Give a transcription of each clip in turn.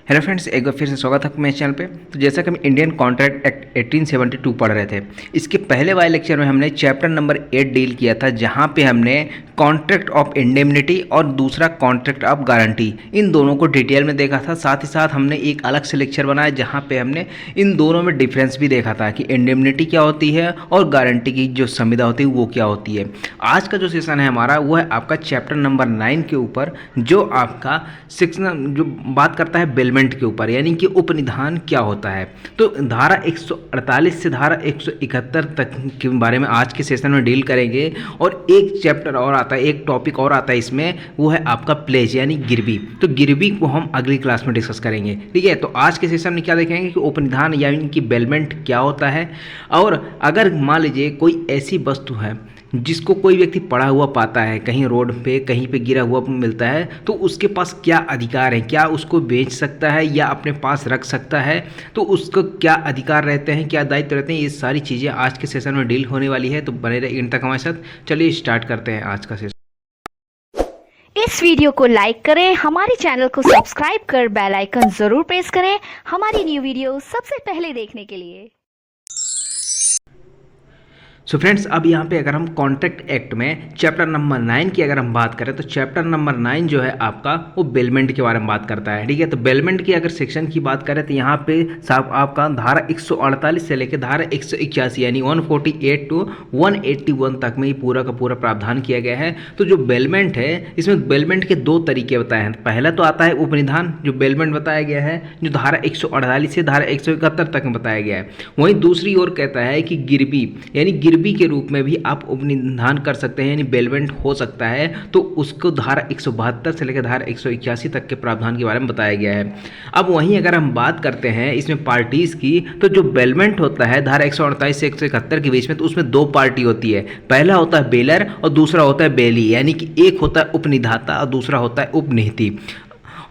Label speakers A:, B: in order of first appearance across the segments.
A: Hello friends, एक बार फिर से स्वागत है मेरे चैनल पे। तो जैसा कि हम इंडियन कॉन्ट्रैक्ट एक्ट 1872 पढ़ रहे थे, इसके पहले वाले लेक्चर में हमने चैप्टर नंबर 8 डील किया था, जहां पे हमने कॉन्ट्रैक्ट ऑफ इंडेमनिटी और दूसरा कॉन्ट्रैक्ट ऑफ गारंटी, इन दोनों को डिटेल में देखा था। साथ ही साथ हमने एक अलग से लेक्चर बनाया जहाँ पे हमने इन दोनों में डिफरेंस भी देखा था कि इंडेमनिटी क्या होती है और गारंटी की जो संविदा होती है वो क्या होती है। आज का जो सेशन है हमारा वो है आपका चैप्टर नंबर 9 के ऊपर, जो आपका सेक्शन जो बात करता है बेलमेंट के ऊपर, यानी कि उपनिधान क्या होता है। तो धारा 148 से धारा 171 तक के बारे में आज के सेशन में डील करेंगे। और एक चैप्टर और आता है, एक टॉपिक और आता है इसमें, वो है आपका प्लेज यानी गिरवी। तो गिरवी को हम अगली क्लास में डिस्कस करेंगे, ठीक है। तो आज के सेशन में क्या देखेंगे कि उपनिधान यानी कि बेलमेंट क्या होता है। और अगर मान लीजिए कोई ऐसी वस्तु है जिसको कोई व्यक्ति पड़ा हुआ पाता है, कहीं रोड पे कहीं पे गिरा हुआ मिलता है, तो उसके पास क्या अधिकार है, क्या उसको बेच सकता है या अपने पास रख सकता है, तो उसको क्या अधिकार रहते हैं, क्या दायित्व रहते हैं, ये सारी चीज़ें आज के सेशन में डील होने वाली है। तो बने रहे इन तक हमारे साथ। चलिए स्टार्ट करते हैं आज का सेशन।
B: इस वीडियो को लाइक करें, हमारे चैनल को सब्सक्राइब कर बेल आइकन जरूर प्रेस करें हमारी न्यू वीडियो सबसे पहले देखने के लिए।
A: सो फ्रेंड्स, अब यहाँ पे अगर हम कॉन्ट्रैक्ट एक्ट में चैप्टर नंबर 9 की अगर हम बात करें, तो चैप्टर नंबर 9 जो है आपका वो बेलमेंट के बारे में बात करता है, ठीक है। तो बेलमेंट की अगर सेक्शन की बात करें तो यहाँ पे साहब आपका धारा 148 से लेकर धारा 181 यानी 148 टू 181 तक में ये पूरा का पूरा प्रावधान किया गया है। तो जो बेलमेंट है, इसमें बेलमेंट के दो तरीके बताए हैं। पहला तो आता है उपनिधान, जो बेलमेंट बताया गया है, जो धारा 148 से धारा 171 तक में बताया गया है। वहीं दूसरी ओर कहता है कि गिरवी यानी गिरवी के रूप में भी आप उपनिधान कर सकते हैं, यानी बेलमेंट हो सकता है। तो उसको धारा 172 से लेकर धारा 181 तक के प्रावधान के बारे में बताया गया है। अब वहीं अगर हम बात करते हैं इसमें पार्टीज की, तो जो बेलमेंट होता है धारा 148 से 171 के बीच में, तो उसमें दो पार्टी होती है। पहला होता है बेलर और दूसरा होता है बेली, यानी कि एक होता है उपनिधाता और दूसरा होता है उपनिहिती।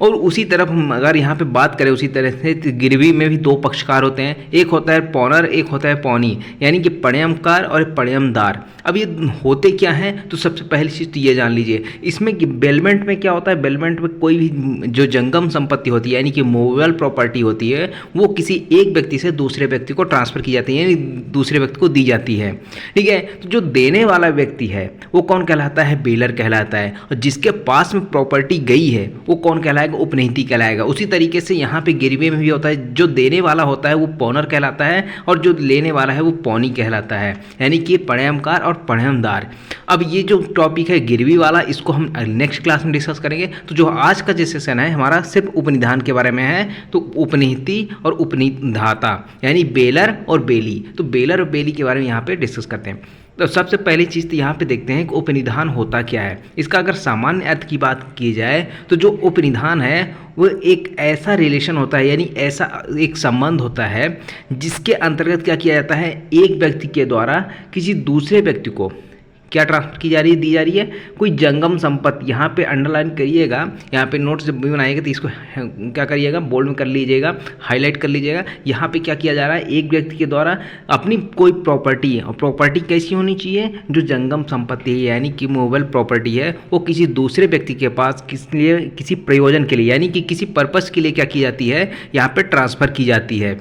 A: और उसी तरफ हम अगर यहाँ पे बात करें उसी तरह से, तो गिरवी में भी दो पक्षकार होते हैं, एक होता है पौनर, एक होता है पौनी, यानी कि पण्यमकार और पण्यमदार। अब ये होते क्या हैं, तो सबसे पहली चीज़ तो ये जान लीजिए इसमें कि बेलमेंट में क्या होता है। बेलमेंट में कोई भी जो जंगम संपत्ति होती है यानी कि मूवेबल प्रॉपर्टी होती है, वो किसी एक व्यक्ति से दूसरे व्यक्ति को ट्रांसफ़र की जाती है, यानी दूसरे व्यक्ति को दी जाती है, ठीक है। तो जो देने वाला व्यक्ति है वो कौन कहलाता है, बेलर कहलाता है। और जिसके पास में प्रॉपर्टी गई है वो कौन कहलाएगा, उपनिहिती कहलाएगा। उसी तरीके से यहाँ पे गिरवी में भी होता है, जो देने वाला होता है वो पौनर कहलाता है और जो लेने वाला है वो पौनी कहलाता है, यानी कि पण्यमकार और पण्यमदार। अब ये जो टॉपिक है गिरवी वाला, इसको हम नेक्स्ट क्लास में डिस्कस करेंगे। तो जो आज का जो सेशन है हमारा सिर्फ उपनिधान के बारे में है। तो उपनिहिती और उपनिधाता यानी बेलर और बेली, तो बेलर और बेली के बारे में यहाँ पे डिस्कस करते हैं। तो सबसे पहली चीज़ तो यहाँ पे देखते हैं कि उपनिधान होता क्या है। इसका अगर सामान्य अर्थ की बात की जाए, तो जो उपनिधान है वो एक ऐसा रिलेशन होता है, यानी ऐसा एक संबंध होता है जिसके अंतर्गत क्या किया जाता है, एक व्यक्ति के द्वारा किसी दूसरे व्यक्ति को क्या ट्रांसफर की जा रही है, दी जा रही है, कोई जंगम संपत्ति। यहाँ पे अंडरलाइन करिएगा, यहाँ पे नोट्स जब भी बनाइएगा तो इसको क्या करिएगा, बोल्ड में कर लीजिएगा, हाईलाइट कर लीजिएगा। यहाँ पे क्या किया जा रहा है, एक व्यक्ति के द्वारा अपनी कोई प्रॉपर्टी है, और प्रॉपर्टी कैसी होनी चाहिए, जो जंगम संपत्ति है यानी कि मूवेबल प्रॉपर्टी है, वो किसी दूसरे व्यक्ति के पास किस लिए, किसी प्रयोजन के लिए यानी कि किसी पर्पज़ के लिए क्या की जाती है, यहाँ पर ट्रांसफ़र की जाती है।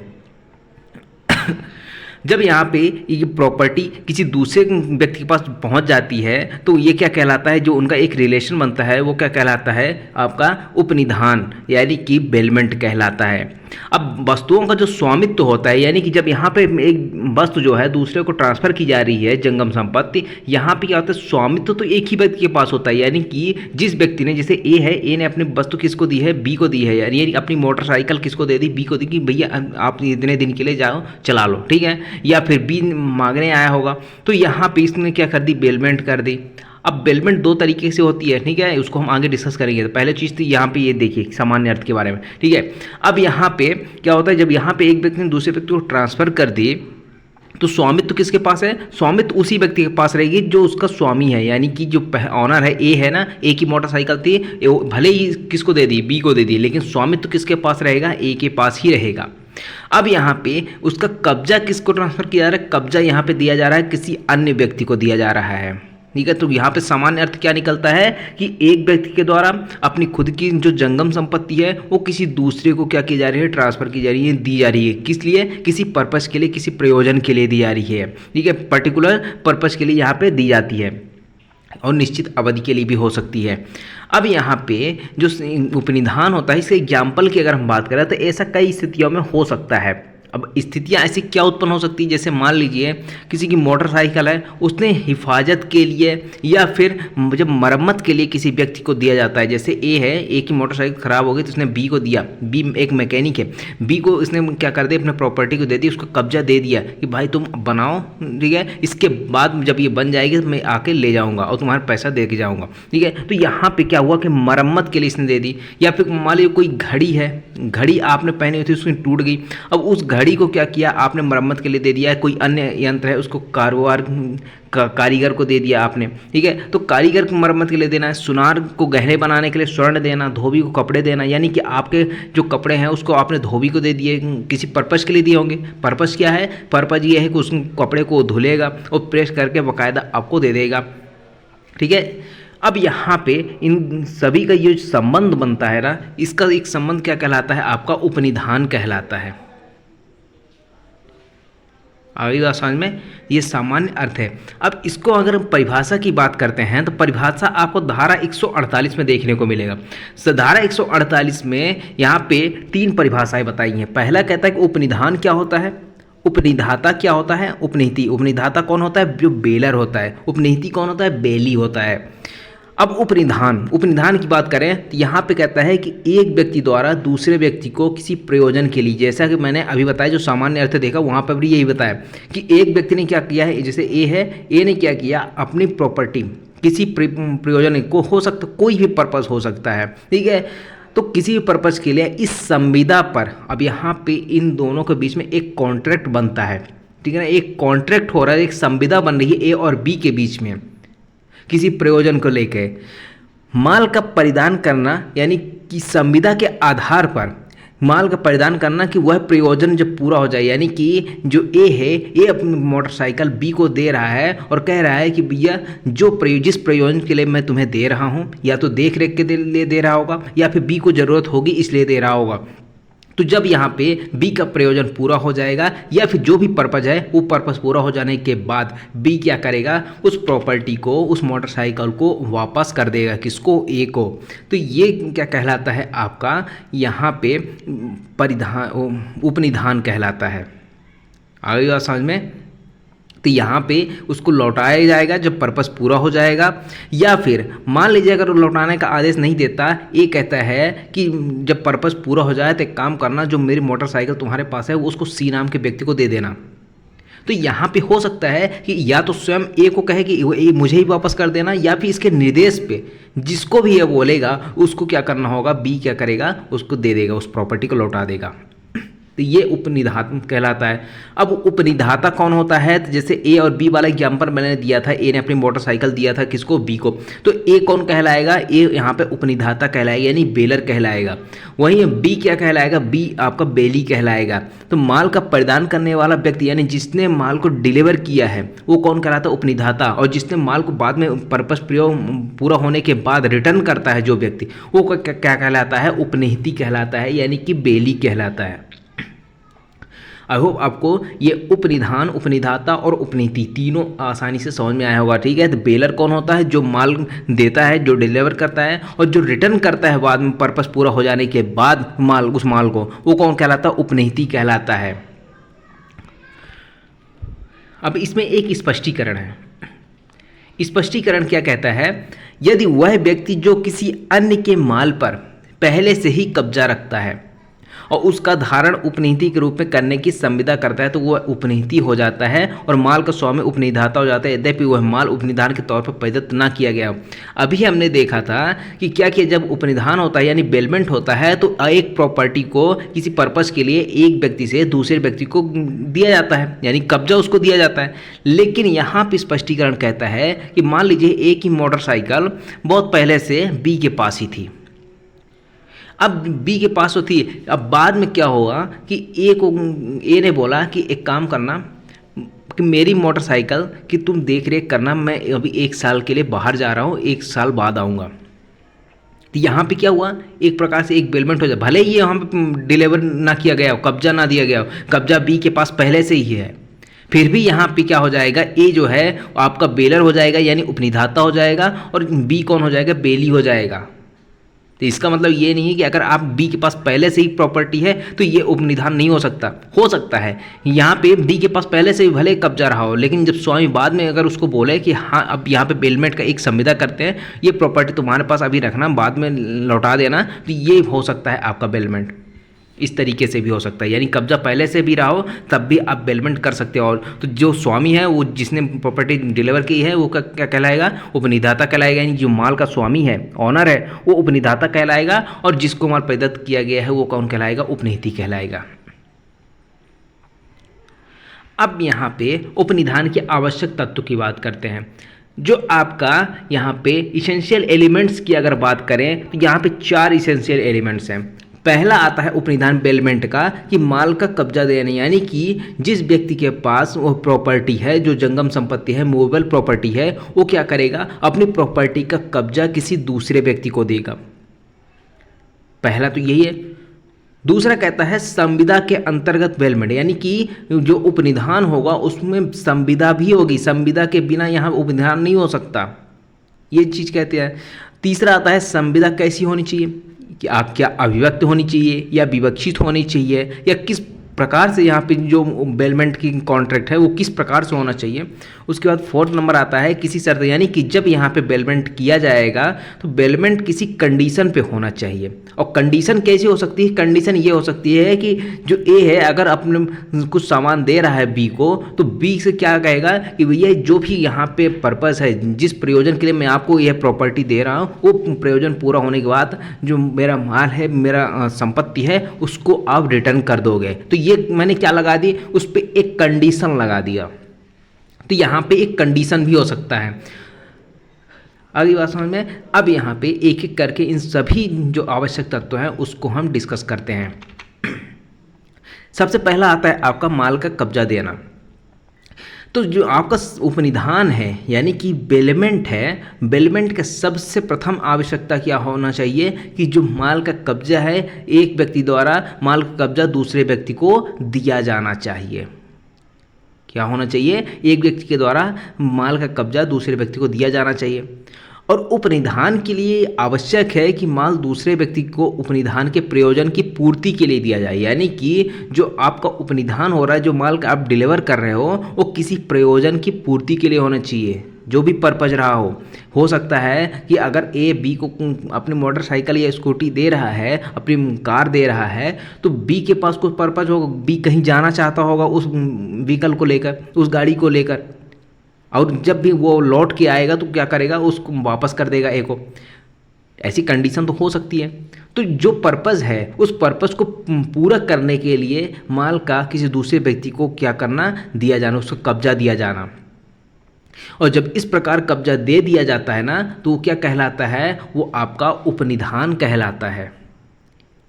A: जब यहाँ पे ये प्रॉपर्टी किसी दूसरे व्यक्ति के पास पहुँच जाती है, तो ये क्या कहलाता है, जो उनका एक रिलेशन बनता है वो क्या कहलाता है, आपका उपनिधान यानी कि बेलमेंट कहलाता है। अब वस्तुओं का जो स्वामित्व होता है, यानी कि जब यहाँ पे एक वस्तु जो है दूसरे को ट्रांसफ़र की जा रही है, जंगम संपत्ति, यहाँ पे क्या होता है, स्वामित्व तो एक ही व्यक्ति के पास होता है। यानी कि जिस व्यक्ति ने, जैसे ए है, ए ने अपनी वस्तु किसको दी है, बी को दी है, यानी अपनी मोटरसाइकिल किसको दे दी, बी को दी कि भैया आप इतने दिन के लिए जाओ चला लो, ठीक है। या फिर बी मांगने आया होगा, तो यहाँ पे इसने क्या कर दी, बेलमेंट कर दी। अब बेलमेंट दो तरीके से होती है, ठीक है, उसको हम आगे डिस्कस करेंगे। तो पहले चीज़ तो यहाँ पे ये देखिए सामान्य अर्थ के बारे में, ठीक है। अब यहाँ पे क्या होता है, जब यहाँ पे एक व्यक्ति ने दूसरे व्यक्ति को ट्रांसफ़र कर दी, तो स्वामित्व किसके पास है, स्वामित्व उसी व्यक्ति के पास रहेगी जो उसका स्वामी है, यानी कि जो ऑनर है, ए है ना, ए की मोटरसाइकिल थी, भले ही किसको दे दी, बी को दे दी, लेकिन स्वामित्व किसके पास रहेगा, ए के पास ही रहेगा। अब यहाँ पे उसका कब्जा किसको ट्रांसफ़र किया जा रहा है, कब्जा यहाँ पे दिया जा रहा है किसी अन्य व्यक्ति को दिया जा रहा है, ठीक है। तो यहाँ पे सामान्य अर्थ क्या निकलता है कि एक व्यक्ति के द्वारा अपनी खुद की जो जंगम संपत्ति है वो किसी दूसरे को क्या की जा रही है, ट्रांसफर की जा रही है, दी जा रही है। किस लिए? किसी पर्पस के लिए, किसी प्रयोजन के लिए दी जा रही है। ठीक है, पर्टिकुलर पर्पस के लिए यहाँ पे दी जाती है और निश्चित अवधि के लिए भी हो सकती है। अब यहाँ पे जो उपनिधान होता है, इसके एग्जाम्पल की अगर हम बात करें तो ऐसा कई स्थितियों में हो सकता है। अब स्थितियाँ ऐसी क्या उत्पन्न हो सकती है, जैसे मान लीजिए किसी की मोटरसाइकिल है, उसने हिफाजत के लिए या फिर जब मरम्मत के लिए किसी व्यक्ति को दिया जाता है। जैसे ए है, ए की मोटरसाइकिल ख़राब हो गई तो उसने बी को दिया। बी एक मैकेनिक है, बी को इसने क्या कर दिया, अपने प्रॉपर्टी को दे दी, उसको कब्जा दे दिया कि भाई तुम बनाओ, ठीक है, इसके बाद जब ये बन जाएगी तो मैं आके ले जाऊँगा और तुम्हारा पैसा दे के जाऊँगा। ठीक है, तो यहाँ पर क्या हुआ कि मरम्मत के लिए इसने दे दी। या फिर मान लीजिए कोई घड़ी है, घड़ी आपने पहनी हुई थी, उसकी टूट गई, अब उस घड़ी को क्या किया आपने, मरम्मत के लिए दे दिया है। कोई अन्य यंत्र है, उसको कारीगर को दे दिया आपने। ठीक है, तो कारीगर को मरम्मत के लिए देना है। सुनार को गहने बनाने के लिए स्वर्ण देना, धोबी को कपड़े देना, यानी कि आपके जो कपड़े हैं उसको आपने धोबी को दे दिए, किसी पर्पस के लिए दिए होंगे। पर्पस क्या है? पर्पस ये है कि उस कपड़े को धुलेगा और प्रेस करके बाकायदा आपको दे देगा। ठीक है, अब यहाँ पे इन सभी का ये संबंध बनता है ना, इसका एक संबंध क्या कहलाता है? आपका उपनिधान कहलाता है। आगे बात समझ में, ये सामान्य अर्थ है। अब इसको अगर हम परिभाषा की बात करते हैं तो परिभाषा आपको धारा 148 में देखने को मिलेगा। धारा 148 में यहाँ पे 3 परिभाषाएं बताई हैं। पहला कहता है कि उपनिधान क्या होता है, उपनिधाता क्या होता है, उपनीति। उपनिधाता कौन होता है? जो बेलर होता है। उपनीति कौन होता है? बेली होता है। अब उपनिधान की बात करें तो यहाँ पे कहता है कि एक व्यक्ति द्वारा दूसरे व्यक्ति को किसी प्रयोजन के लिए, जैसा कि मैंने अभी बताया जो सामान्य अर्थ देखा वहाँ पर भी यही बताया कि एक व्यक्ति ने क्या किया है, जैसे ए है, ए ने क्या किया, अपनी प्रॉपर्टी किसी प्रयोजन को, हो सकता कोई भी पर्पस हो सकता है। ठीक है, तो किसी भी पर्पस के लिए इस संविदा पर, अब यहाँ पे इन दोनों के बीच में एक कॉन्ट्रैक्ट बनता है। ठीक है ना, एक कॉन्ट्रैक्ट हो रहा है, एक संविदा बन रही है ए और बी के बीच में किसी प्रयोजन को लेकर माल का परिधान करना, यानी कि संविदा के आधार पर माल का परिधान करना कि वह प्रयोजन जब पूरा हो जाए, यानी कि जो ए है, ए अपनी मोटरसाइकिल बी को दे रहा है और कह रहा है कि भैया जिस प्रयोजन के लिए मैं तुम्हें दे रहा हूँ, या तो देख रेख के लिए दे रहा होगा या फिर बी को ज़रूरत होगी इसलिए दे रहा होगा। तो जब यहाँ पे बी का प्रयोजन पूरा हो जाएगा या फिर जो भी पर्पज़ है वो पर्पज़ पूरा हो जाने के बाद बी क्या करेगा, उस प्रॉपर्टी को, उस मोटरसाइकिल को वापस कर देगा। किसको? ए को। तो ये क्या कहलाता है आपका, यहाँ पे उपनिधान कहलाता है। आगे बात समझ में, तो यहाँ पे उसको लौटाया जाएगा जब पर्पस पूरा हो जाएगा। या फिर मान लीजिए अगर वो लौटाने का आदेश नहीं देता, ये कहता है कि जब पर्पस पूरा हो जाए तो एक काम करना, जो मेरी मोटरसाइकिल तुम्हारे पास है वो उसको सी नाम के व्यक्ति को दे देना। तो यहाँ पे हो सकता है कि या तो स्वयं ए को कहे कि ए मुझे ही वापस कर देना, या फिर इसके निर्देश पे जिसको भी ये बोलेगा उसको क्या करना होगा, बी क्या करेगा, उसको दे देगा, उस प्रॉपर्टी को लौटा देगा। तो ये उपनिधान कहलाता है। अब उपनिधाता कौन होता है? तो जैसे ए और बी वाला एग्जाम्पल मैंने दिया था, ए ने अपनी मोटरसाइकिल दिया था किसको? बी को। तो ए कौन कहलाएगा? ए यहाँ पे उपनिधाता कहलाएगा, यानी बेलर कहलाएगा। वहीं बी क्या कहलाएगा? बी आपका बेली कहलाएगा। तो माल का परिधान करने वाला व्यक्ति, यानी जिसने माल को डिलीवर किया है, वो कौन कहलाता है? उपनिधाता। और जिसने माल को बाद में पर्पस प्रयोग पूरा होने के बाद रिटर्न करता है जो व्यक्ति, वो क्या कहलाता है? उपनीति कहलाता है, यानी कि बेली कहलाता है। आई होप आपको ये उपनिधान, उपनिधाता और उपनीति तीनों आसानी से समझ में आया होगा। ठीक है, तो बेलर कौन होता है? जो माल देता है, जो डिलीवर करता है, और जो रिटर्न करता है बाद में पर्पस पूरा हो जाने के बाद उस माल को, वो कौन कहलाता है? उपनीति कहलाता है। अब इसमें एक स्पष्टीकरण है। स्पष्टीकरण क्या कहता है? यदि वह व्यक्ति जो किसी अन्य के माल पर पहले से ही कब्जा रखता है और उसका धारण उपनीति के रूप में करने की संविदा करता है, तो वह उपनीति हो जाता है और माल का स्वामी उपनिधाता हो जाता है, यद्यपि वह माल उपनिधान के तौर पर प्रदत्त ना किया गया। अभी हमने देखा था कि क्या किया, जब उपनिधान होता है यानी बेलमेंट होता है, तो एक प्रॉपर्टी को किसी पर्पस के लिए एक व्यक्ति से दूसरे व्यक्ति को दिया जाता है, यानी कब्जा उसको दिया जाता है। लेकिन यहाँ पर स्पष्टीकरण कहता है कि मान लीजिए ए की मोटरसाइकिल बहुत पहले से बी के पास ही थी, अब बी के पास होती है। अब बाद में क्या होगा कि ए ने बोला कि एक काम करना, कि मेरी मोटरसाइकिल की तुम देख रेख करना, मैं अभी 1 साल के लिए बाहर जा रहा हूँ, 1 साल बाद आऊँगा। तो यहाँ पे क्या हुआ, एक प्रकार से एक बेलमेंट हो जाए, भले ही ये यहाँ पे डिलीवर ना किया गया हो, कब्जा ना दिया गया हो, कब्जा बी के पास पहले से ही है, फिर भी यहाँ पे क्या हो जाएगा, ए जो है आपका बेलर हो जाएगा यानी उपनिधाता हो जाएगा, और बी कौन हो जाएगा, बेली हो जाएगा। तो इसका मतलब ये नहीं है कि अगर आप बी के पास पहले से ही प्रॉपर्टी है तो ये उपनिधान नहीं हो सकता है। यहाँ पे बी के पास पहले से ही भले कब्जा रहा हो, लेकिन जब स्वामी बाद में अगर उसको बोले कि हाँ अब यहाँ पे बेलमेंट का एक संविदा करते हैं, ये प्रॉपर्टी तुम्हारे पास अभी रखना, बाद में लौटा देना, तो ये हो सकता है आपका बेलमेंट। इस तरीके से भी हो सकता है, यानी कब्जा पहले से भी रहा हो तब भी आप बेलमेंट कर सकते हो। और तो जो स्वामी है, वो जिसने प्रॉपर्टी डिलीवर की है, वो क्या कहलाएगा, उपनिधाता कहलाएगा। यानी जो माल का स्वामी है, ऑनर है, वो उपनिधाता कहलाएगा, और जिसको माल प्रदत्त किया गया है वो कौन कहलाएगा, उपनिधि कहलाएगा। अब यहाँ पे उपनिधान के आवश्यक तत्व की बात करते हैं। जो आपका यहाँ पे इसेंशियल एलिमेंट्स की अगर बात करें तो यहाँ पे 4 इसेंशियल एलिमेंट्स हैं। पहला आता है उपनिधान बेलमेंट का, कि माल का कब्जा देना, यानी कि जिस व्यक्ति के पास वो प्रॉपर्टी है, जो जंगम संपत्ति है, मूवेबल प्रॉपर्टी है, वो क्या करेगा, अपनी प्रॉपर्टी का कब्जा किसी दूसरे व्यक्ति को देगा। पहला तो यही है। दूसरा कहता है संविदा के अंतर्गत बेलमेंट, यानी कि जो उपनिधान होगा उसमें संविदा भी होगी, संविदा के बिना यहाँ उपनिधान नहीं हो सकता, ये चीज़ कहते हैं। तीसरा आता है संविदा कैसी होनी चाहिए, कि आप क्या अभिव्यक्त होनी चाहिए या विवक्षित होनी चाहिए, या किस प्रकार से यहाँ पे जो बेलमेंट की कॉन्ट्रैक्ट है वो किस प्रकार से होना चाहिए। उसके बाद 4th नंबर आता है किसी शर्त, यानी कि जब यहाँ पे बेलमेंट किया जाएगा तो बेलमेंट किसी कंडीशन पे होना चाहिए। और कंडीशन कैसी हो सकती है, कंडीशन ये हो सकती है कि जो ए है अगर अपने कुछ सामान दे रहा है बी को, तो बी से क्या कहेगा कि भैया जो भी यहाँ पे पर्पस है, जिस प्रयोजन के लिए मैं आपको यह प्रॉपर्टी दे रहा हूँ, वो प्रयोजन पूरा होने के बाद जो मेरा माल है, मेरा संपत्ति है, उसको आप रिटर्न कर दोगे। तो ये मैंने क्या लगा दी, उस पर एक कंडीशन लगा दिया। तो यहाँ पे एक कंडीशन भी हो सकता है। अगली बात समझ में। अब यहाँ पे एक एक करके इन सभी जो आवश्यक तत्व हैं उसको हम डिस्कस करते हैं। सबसे पहला आता है आपका माल का कब्जा देना। तो जो आपका उपनिधान है यानी कि बेलमेंट है, बेलमेंट का सबसे प्रथम आवश्यकता क्या होना चाहिए कि जो माल का कब्जा है, एक व्यक्ति द्वारा माल का कब्जा दूसरे व्यक्ति को दिया जाना चाहिए। क्या होना चाहिए, एक व्यक्ति के द्वारा माल का कब्जा दूसरे व्यक्ति को दिया जाना चाहिए। और उपनिधान के लिए आवश्यक है कि माल दूसरे व्यक्ति को उपनिधान के प्रयोजन की पूर्ति के लिए दिया जाए, यानी कि जो आपका उपनिधान हो रहा है, जो माल का आप डिलीवर कर रहे हो, वो किसी प्रयोजन की पूर्ति के लिए होना चाहिए, जो भी पर्पज रहा हो सकता है कि अगर ए बी को अपनी मोटरसाइकिल या स्कूटी दे रहा है, अपनी कार दे रहा है, तो बी के पास कुछ पर्पज होगा, बी कहीं जाना चाहता होगा उस व्हीकल को लेकर, उस गाड़ी को लेकर, और जब भी वो लौट के आएगा तो क्या करेगा, उसको वापस कर देगा ए को। ऐसी कंडीशन तो हो सकती है। तो जो पर्पस है उस पर्पस को पूरा करने के लिए माल का किसी दूसरे व्यक्ति को क्या करना, दिया जाना, उसको कब्जा दिया जाना। और जब इस प्रकार कब्जा दे दिया जाता है ना, तो वो क्या कहलाता है, वो आपका उपनिधान कहलाता है।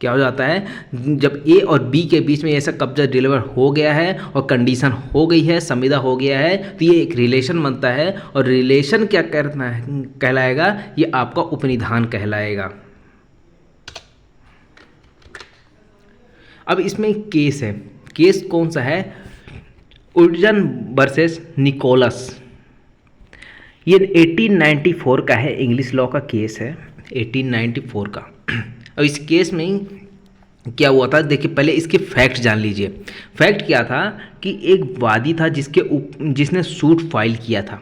A: क्या हो जाता है, जब ए और बी के बीच में ऐसा कब्जा डिलीवर हो गया है और कंडीशन हो गई है, संविदा हो गया है, तो ये एक रिलेशन बनता है। और रिलेशन क्या करना है, कहलाएगा, ये आपका उपनिधान कहलाएगा। अब इसमें एक केस है। केस कौन सा है, उर्जन वर्सेस निकोलस। ये 1894 का है, इंग्लिश लॉ का केस है 1894 का। अब इस केस में क्या हुआ था, देखिए पहले इसके फैक्ट जान लीजिए। फैक्ट क्या था कि एक वादी था जिसने सूट फाइल किया था।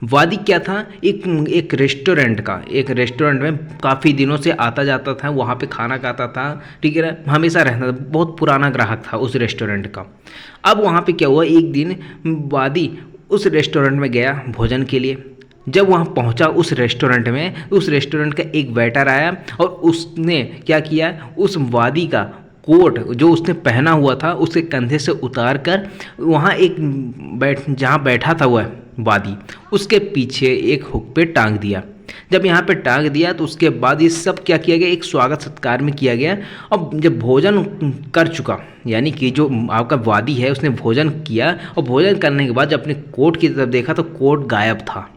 A: वादी क्या था, एक रेस्टोरेंट का, एक रेस्टोरेंट में काफ़ी दिनों से आता जाता था, वहाँ पे खाना खाता था, ठीक है ना, हमेशा रहता था, बहुत पुराना ग्राहक था उस रेस्टोरेंट का। अब वहाँ पे क्या हुआ, एक दिन वादी उस रेस्टोरेंट में गया भोजन के लिए। जब वहाँ पहुँचा उस रेस्टोरेंट में, उस रेस्टोरेंट का एक वेटर आया और उसने क्या किया, उस वादी का कोट जो उसने पहना हुआ था उसके कंधे से उतार कर वहाँ एक जहाँ बैठा था वह वादी, उसके पीछे एक हुक पे टांग दिया। जब यहाँ पे टांग दिया तो उसके बाद ये सब क्या किया गया, एक स्वागत सत्कार में किया गया। अब जब भोजन कर चुका, यानी कि जो आपका वादी है उसने भोजन किया, और भोजन करने के बाद जब अपने कोट की तरफ देखा तो कोट गायब था।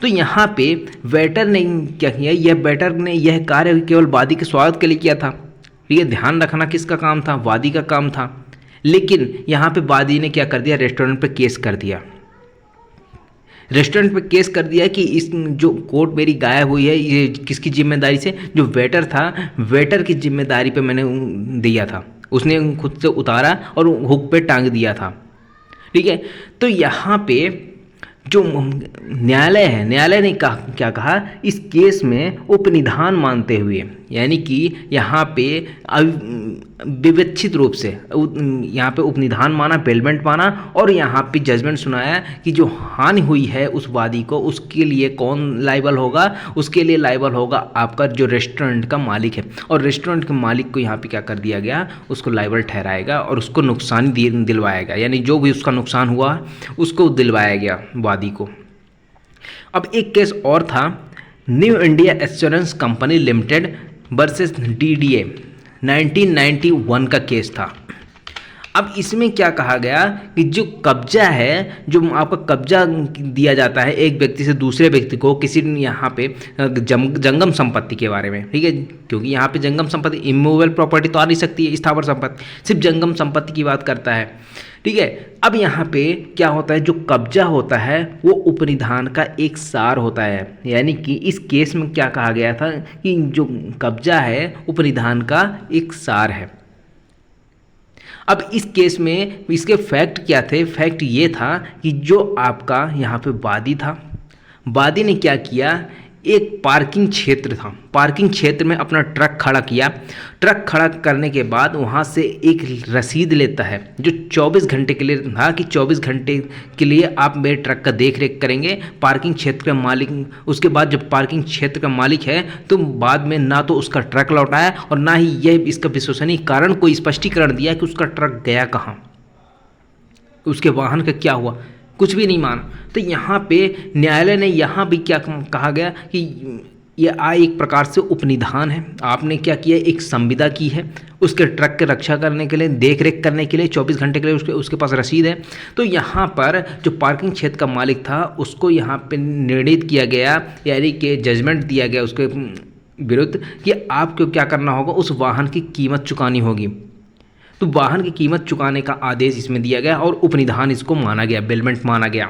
A: तो यहाँ पे वेटर ने क्या किया, यह वेटर ने यह कार्य केवल वादी के स्वागत के लिए किया था। ठीक है, ध्यान रखना किसका काम था, वादी का काम था। लेकिन यहाँ पे वादी ने क्या कर दिया, रेस्टोरेंट पे केस कर दिया। रेस्टोरेंट पे केस कर दिया कि इस जो कोट मेरी गायब हुई है ये किसकी जिम्मेदारी से, जो वेटर था, वेटर की जिम्मेदारी पे मैंने दिया था, उसने खुद से उतारा और हुक पे टांग दिया था। ठीक है, तो यहाँ पे जो न्यायालय है, न्यायालय ने क्या कहा, इस केस में उपनिधान मानते हुए, यानी कि यहाँ पे विवक्षित रूप से यहाँ पे उपनिधान माना, बेलमेंट माना, और यहाँ पे जजमेंट सुनाया कि जो हानि हुई है उस वादी को, उसके लिए कौन लायबल होगा, उसके लिए लायबल होगा आपका जो रेस्टोरेंट का मालिक है। और रेस्टोरेंट के मालिक को यहाँ पे क्या कर दिया गया, उसको लायबल ठहराएगा और उसको नुकसान दिलवाएगा, यानी जो भी उसका नुकसान हुआ उसको दिलवाया गया वादी को। अब एक केस और था, new India assurance company limited versus DDA 1991 का केस था। अब इसमें क्या कहा गया कि जो कब्जा है, जो आपका कब्जा दिया जाता है एक व्यक्ति से दूसरे व्यक्ति को, किसी यहाँ पे जंगम संपत्ति के बारे में, ठीक है, क्योंकि यहाँ पे जंगम संपत्ति, इमूवेबल प्रॉपर्टी तो आ नहीं सकती है, स्थावर संपत्ति, सिर्फ जंगम संपत्ति की बात करता है। ठीक है, अब यहाँ पे क्या होता है, जो कब्जा होता है वो उपनिधान का एक सार होता है, यानी कि इस केस में क्या कहा गया था कि जो कब्जा है उपनिधान का एक सार है। अब इस केस में इसके फैक्ट क्या थे, फैक्ट ये था कि जो आपका यहाँ पे वादी था, वादी ने क्या किया, एक पार्किंग क्षेत्र था, पार्किंग क्षेत्र में अपना ट्रक खड़ा किया। ट्रक खड़ा करने के बाद वहाँ से एक रसीद लेता है जो 24 घंटे के लिए था, कि 24 घंटे के लिए आप मेरे ट्रक का देख रेख करेंगे, पार्किंग क्षेत्र का मालिक। उसके बाद जब पार्किंग क्षेत्र का मालिक है तो बाद में ना तो उसका ट्रक लौटाया और ना ही यह इसका विश्वसनीय कारण कोई स्पष्टीकरण दिया कि उसका ट्रक गया कहाँ, उसके वाहन का क्या हुआ, कुछ भी नहीं माना। तो यहाँ पे न्यायालय ने यहाँ भी क्या कहा गया कि ये एक प्रकार से उपनिधान है, आपने क्या किया, एक संविदा की है उसके ट्रक के रक्षा करने के लिए, देख रेख करने के लिए, 24 घंटे के लिए उसके पास रसीद है। तो यहाँ पर जो पार्किंग क्षेत्र का मालिक था उसको यहाँ पे निर्णित किया गया, यानी कि जजमेंट दिया गया उसके विरुद्ध कि आपको क्या करना होगा, उस वाहन की कीमत चुकानी होगी। तो वाहन की कीमत चुकाने का आदेश इसमें दिया गया और उपनिधान इसको माना गया, बेलमेंट माना गया।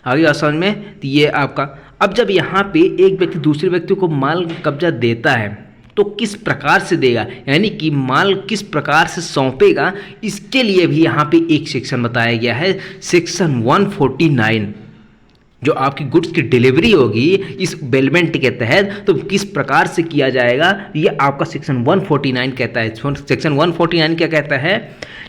A: आगे समझ में, तो ये आपका। अब जब यहाँ पे एक व्यक्ति दूसरे व्यक्ति को माल कब्जा देता है तो किस प्रकार से देगा, यानी कि माल किस प्रकार से सौंपेगा, इसके लिए भी यहाँ पे एक सेक्शन बताया गया है, सेक्शन 149। जो आपकी गुड्स की डिलीवरी होगी इस बेलमेंट के तहत तो किस प्रकार से किया जाएगा, ये आपका सेक्शन 149 कहता है। सेक्शन 149 क्या कहता है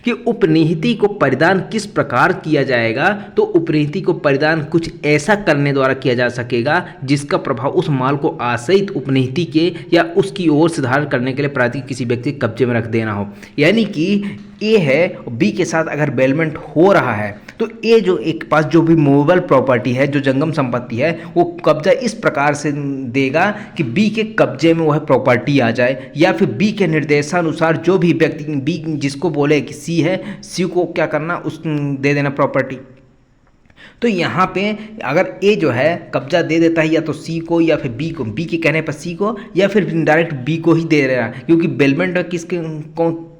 A: कि उपनिहिति को परिधान किस प्रकार किया जाएगा, तो उपनिहिति को परिधान कुछ ऐसा करने द्वारा किया जा सकेगा जिसका प्रभाव उस माल को आश्रित उपनिहिति के या उसकी ओर से धारण करने के लिए प्राधिकृत किसी व्यक्ति के कब्जे में रख देना हो। यानी कि ए है, बी के साथ अगर बेलमेंट हो रहा है तो ए जो एक पास जो भी मूवेबल प्रॉपर्टी है, जो जंगम संपत्ति है, वो कब्जा इस प्रकार से देगा कि बी के कब्जे में वह प्रॉपर्टी आ जाए, या फिर बी के निर्देशानुसार जो भी व्यक्ति, बी जिसको बोले कि सी है, सी को क्या करना, उस दे देना प्रॉपर्टी। तो यहाँ पे अगर ए जो है कब्जा दे देता है या तो सी को या फिर बी को, बी के कहने पर सी को, या फिर डायरेक्ट बी को ही दे रहा है, क्योंकि बेलमेंट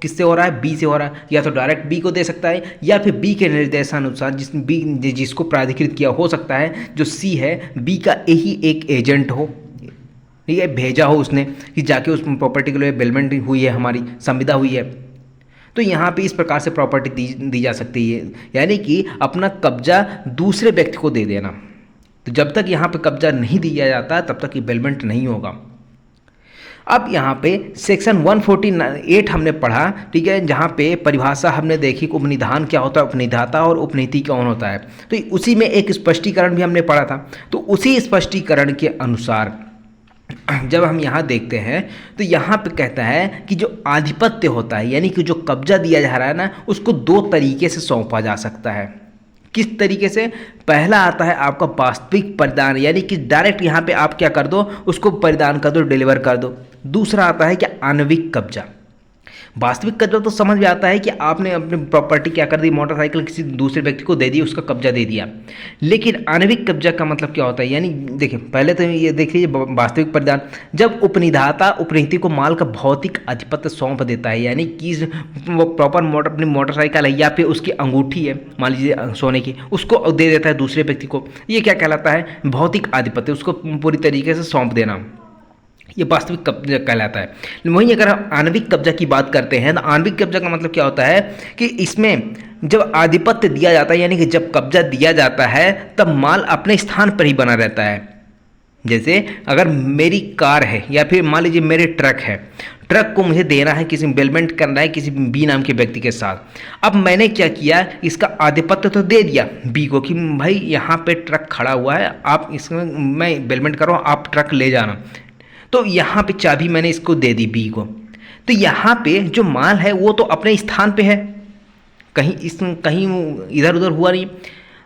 A: किससे हो रहा है, बी से हो रहा है, या तो डायरेक्ट बी को दे सकता है या फिर बी के निर्देशानुसार जिसको प्राधिकृत किया हो सकता है, जो सी है बी का यही एक एजेंट हो, ठीक है, भेजा हो उसने कि जाके उस प्रॉपर्टी के लिए बेलमेंट हुई है, हमारी संविदा हुई है। तो यहाँ पे इस प्रकार से प्रॉपर्टी दी जा सकती है, यानी कि अपना कब्जा दूसरे व्यक्ति को दे देना। तो जब तक यहाँ पे कब्जा नहीं दिया जाता तब तक ये बेलमेंट नहीं होगा। अब यहाँ पे सेक्शन 148 हमने पढ़ा, ठीक है, जहाँ पे परिभाषा हमने देखी कि उपनिधान क्या होता है, उपनिधाता और उपनीति कौन होता है। तो उसी में एक स्पष्टीकरण भी हमने पढ़ा था। तो उसी स्पष्टीकरण के अनुसार जब हम यहाँ देखते हैं तो यहाँ पे कहता है कि जो आधिपत्य होता है, यानी कि जो कब्जा दिया जा रहा है ना, उसको दो तरीके से सौंपा जा सकता है। किस तरीके से? पहला आता है आपका वास्तविक परिधान, यानी कि डायरेक्ट यहाँ पे आप क्या कर दो, उसको परिधान कर दो, डिलीवर कर दो। दूसरा आता है क्या? आणविक कब्जा। वास्तविक कब्जा तो समझ में आता है कि आपने अपनी प्रॉपर्टी क्या कर दी, मोटरसाइकिल किसी दूसरे व्यक्ति को दे दी, उसका कब्जा दे दिया। लेकिन आणविक कब्जा का मतलब क्या होता है? यानी देखिए, पहले तो ये देख लीजिए वास्तविक परिधान, जब उपनिधाता उपनीति को माल का भौतिक आधिपत्य सौंप देता है, यानी कि वो प्रॉपर अपनी मोटरसाइकिल है या फिर उसकी अंगूठी है मान लीजिए सोने की, उसको दे देता है दूसरे व्यक्ति को, ये क्या कहलाता है? भौतिक आधिपत्य, उसको पूरी तरीके से सौंप देना, ये वास्तविक कब्जा कहलाता है। वहीं अगर हम आणविक कब्जा की बात करते हैं तो आणविक कब्जा का मतलब क्या होता है कि इसमें जब आधिपत्य दिया जाता है, यानी कि जब कब्जा दिया जाता है तब माल अपने स्थान पर ही बना रहता है। जैसे अगर मेरी कार है या फिर मान लीजिए मेरे ट्रक है, ट्रक को मुझे देना है, किसी बेलमेंट करना है किसी बी नाम के व्यक्ति के साथ। अब मैंने क्या किया, इसका आधिपत्य तो दे दिया बी को कि भाई यहाँ पे ट्रक खड़ा हुआ है, आप इसमें मैं बेलमेंट कर रहा हूँ, आप ट्रक ले जाना। तो यहाँ पे चाबी मैंने इसको दे दी बी को। तो यहाँ पे जो माल है वो तो अपने स्थान पे है, कहीं इधर उधर हुआ नहीं।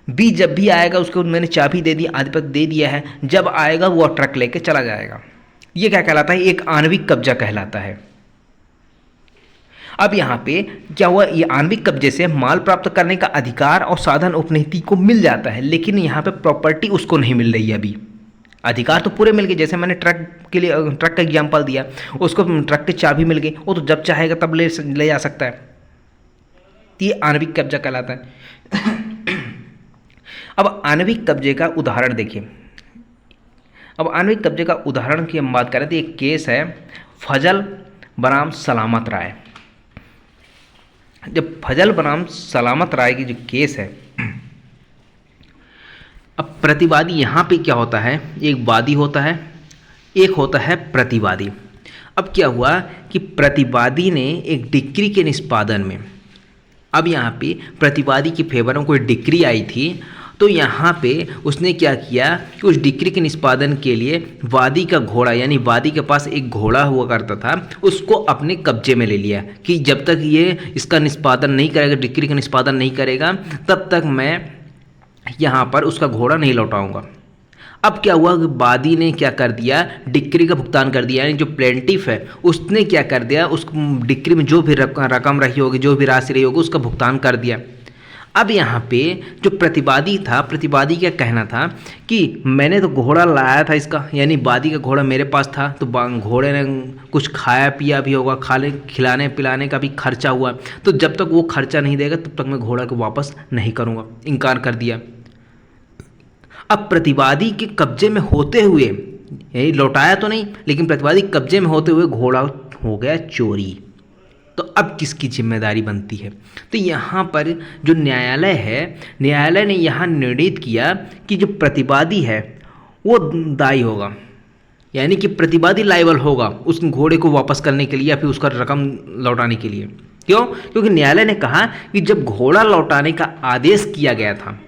A: बी जब भी आएगा उसको मैंने चाबी दे दी, आधिपत्य दे दिया है, जब आएगा वो ट्रक लेके चला जाएगा। ये क्या कहलाता है? एक आणविक कब्जा कहलाता है। अब यहाँ पे क्या हुआ, ये आणविक कब्जे से माल प्राप्त करने का अधिकार और साधन उपनीति को मिल जाता है, लेकिन यहाँ पे प्रॉपर्टी उसको नहीं मिल रही है। अभी अधिकार तो पूरे मिल गए, जैसे मैंने ट्रक के लिए ट्रक का एग्जाम्पल दिया, उसको ट्रक की चाबी मिल गई, वो तो जब चाहेगा तब ले जा सकता है। ये आणविक कब्जा कहलाता है। अब आणविक कब्जे का उदाहरण देखिए। अब आणविक कब्जे का उदाहरण की हम बात करें तो एक केस है फजल बनाम सलामत राय। जब फजल बनाम सलामत राय की जो केस है, अब प्रतिवादी यहाँ पे क्या होता है, एक वादी होता है, एक होता है प्रतिवादी। अब क्या हुआ कि प्रतिवादी ने एक डिक्री के निष्पादन में, अब यहाँ पे प्रतिवादी के फेवर में कोई डिक्री आई थी, तो यहाँ पे उसने क्या किया कि उस डिक्री के निष्पादन के लिए वादी का घोड़ा, यानी वादी के पास एक घोड़ा हुआ करता था, उसको अपने कब्जे में ले लिया कि जब तक ये इसका निष्पादन नहीं करेगा, डिक्री का निष्पादन नहीं करेगा, तब तक मैं यहाँ पर उसका घोड़ा नहीं लौटाऊंगा। अब क्या हुआ कि वादी ने क्या कर दिया, डिक्री का भुगतान कर दिया, यानी जो प्लेंटिफ है उसने क्या कर दिया, उस डिक्री में जो भी रकम रही होगी, जो भी राशि रही होगी, उसका भुगतान कर दिया। अब यहाँ पे जो प्रतिवादी था, प्रतिवादी क्या कहना था कि मैंने तो घोड़ा लाया था इसका, यानी वादी का घोड़ा मेरे पास था, तो घोड़े ने कुछ खाया पिया भी होगा, खिलाने पिलाने का भी खर्चा हुआ, तो जब तक वो खर्चा नहीं देगा तब तक मैं घोड़ा को वापस नहीं करूँगा, इनकार कर दिया। अब प्रतिवादी के कब्जे में होते हुए, यही लौटाया तो नहीं, लेकिन प्रतिवादी कब्जे में होते हुए घोड़ा हो गया चोरी, तो अब किसकी जिम्मेदारी बनती है? तो यहाँ पर जो न्यायालय है, न्यायालय ने यहाँ निर्णित किया कि जो प्रतिवादी है वो दायी होगा, यानी कि प्रतिवादी लायबल होगा उस घोड़े को वापस करने के लिए या फिर उसका रकम लौटाने के लिए। क्यों? क्योंकि न्यायालय ने कहा कि जब घोड़ा लौटाने का आदेश किया गया था,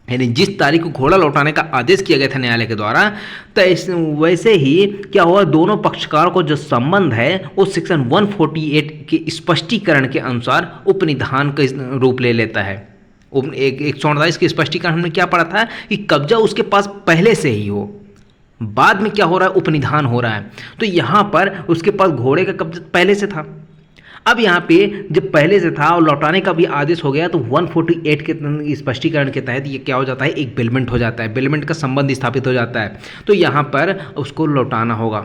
A: यानी जिस तारीख को घोड़ा लौटाने का आदेश किया गया था न्यायालय के द्वारा, तो वैसे ही क्या हुआ, दोनों पक्षकारों को जो संबंध है वो सेक्शन 148 के स्पष्टीकरण के अनुसार उपनिधान का रूप ले लेता है। 148 के स्पष्टीकरण हमने क्या पढ़ा था कि कब्जा उसके पास पहले से ही हो, बाद में क्या हो रहा है, उपनिधान हो रहा है। तो यहाँ पर उसके पास घोड़े का कब्जा पहले से था। अब यहाँ पे जब पहले से था और लौटाने का भी आदेश हो गया, तो 148 के स्पष्टीकरण के तहत ये क्या हो जाता है, एक बेलमेंट हो जाता है, बेलमेंट का संबंध स्थापित हो जाता है, तो यहाँ पर उसको लौटाना होगा।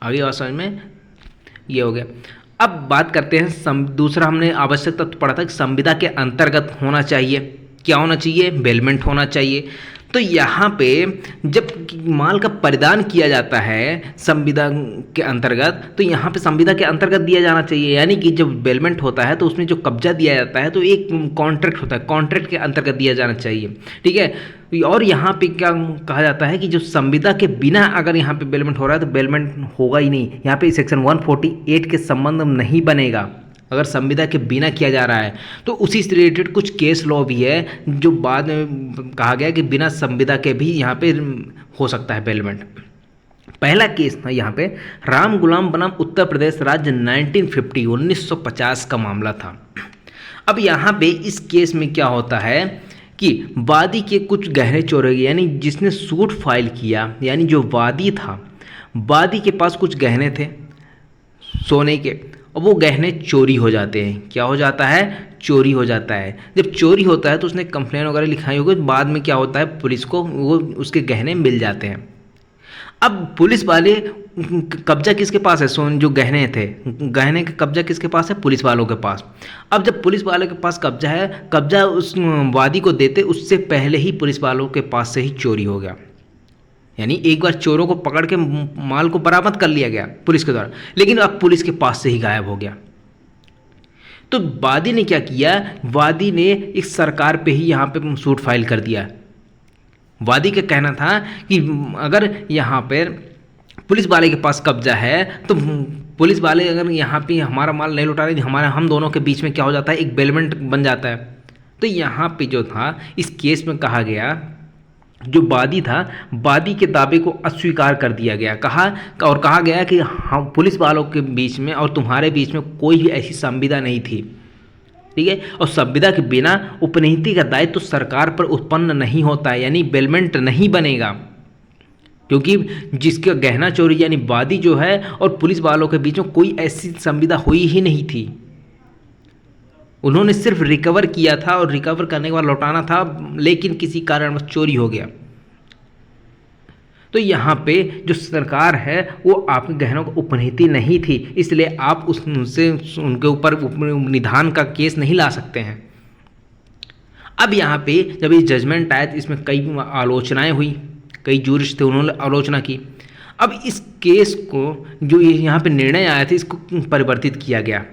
A: आगे बात समझ में ये हो गया। अब बात करते हैं दूसरा, हमने आवश्यक तत्व पढ़ा था कि संविदा के अंतर्गत होना चाहिए। क्या होना चाहिए? बेलमेंट होना चाहिए। तो यहाँ पे जब माल का परिधान किया जाता है संविदा के अंतर्गत, तो यहाँ पे संविदा के अंतर्गत दिया जाना चाहिए, यानी कि जब बेलमेंट होता है तो उसमें जो कब्जा दिया जाता है तो एक कॉन्ट्रैक्ट होता है, कॉन्ट्रैक्ट के अंतर्गत दिया जाना चाहिए, ठीक है। और यहाँ पे क्या कहा जाता है कि जो संविदा के बिना अगर यहाँ पे बेलमेंट हो रहा है तो बेलमेंट होगा ही नहीं, यहाँ पे सेक्शन 148 के संबंध में नहीं बनेगा अगर संविदा के बिना किया जा रहा है। तो उसी से रिलेटेड कुछ केस लॉ भी है जो बाद में कहा गया कि बिना संविदा के भी यहाँ पे हो सकता है बेलमेंट। पहला केस था यहाँ पे राम गुलाम बनाम उत्तर प्रदेश राज्य 1950 1950 का मामला था। अब यहाँ पे इस केस में क्या होता है कि वादी के कुछ गहने चोरी गए, यानी जिसने सूट फाइल किया, यानी जो वादी था, वादी के पास कुछ गहने थे सोने के, और वो गहने चोरी हो जाते हैं। क्या हो जाता है? चोरी हो जाता है। जब चोरी होता है तो उसने कंप्लेन वगैरह लिखाई होगी, बाद में क्या होता है, पुलिस को वो उसके गहने मिल जाते हैं। अब पुलिस वाले, कब्जा किसके पास है? सोन जो गहने थे, गहने का कब्जा किसके पास है? पुलिस वालों के पास। अब जब पुलिस वालों के पास कब्जा है, कब्जा उस वादी को देते उससे पहले ही पुलिस वालों के पास से ही चोरी हो गया, यानी एक बार चोरों को पकड़ के माल को बरामद कर लिया गया पुलिस के द्वारा, लेकिन अब पुलिस के पास से ही गायब हो गया। तो वादी ने क्या किया? वादी ने इस सरकार पे ही यहाँ पे सूट फाइल कर दिया। वादी का कहना था कि अगर यहाँ पर पुलिस वाले के पास कब्जा है तो पुलिस वाले अगर यहाँ पे हमारा माल नहीं लौटा रहे, हम दोनों के बीच में क्या हो जाता है, एक बेलमेंट बन जाता है। तो यहाँ पे जो था इस केस में कहा गया, जो वादी था, वादी के दावे को अस्वीकार कर दिया गया। कहा गया कि हम पुलिस वालों के बीच में और तुम्हारे बीच में कोई भी ऐसी संविदा नहीं थी, ठीक है, और संविदा के बिना उपनीति का दायित्व तो सरकार पर उत्पन्न नहीं होता है, यानी बेलमेंट नहीं बनेगा, क्योंकि जिसका गहना चोरी यानी वादी जो है और पुलिस वालों के बीच में कोई ऐसी संविदा हुई ही नहीं थी। उन्होंने सिर्फ रिकवर किया था और रिकवर करने के बाद लौटाना था, लेकिन किसी कारण चोरी हो गया। तो यहाँ पे जो सरकार है वो आपके गहनों को उपनीति नहीं थी, इसलिए आप उससे उनके ऊपर निधान का केस नहीं ला सकते हैं। अब यहाँ पे जब ये जजमेंट आया तो इसमें कई आलोचनाएं हुई, कई जूरिस्ट थे उन्होंने आलोचना की। अब इस केस को जो यहाँ पे निर्णय आया था इसको परिवर्तित किया गया।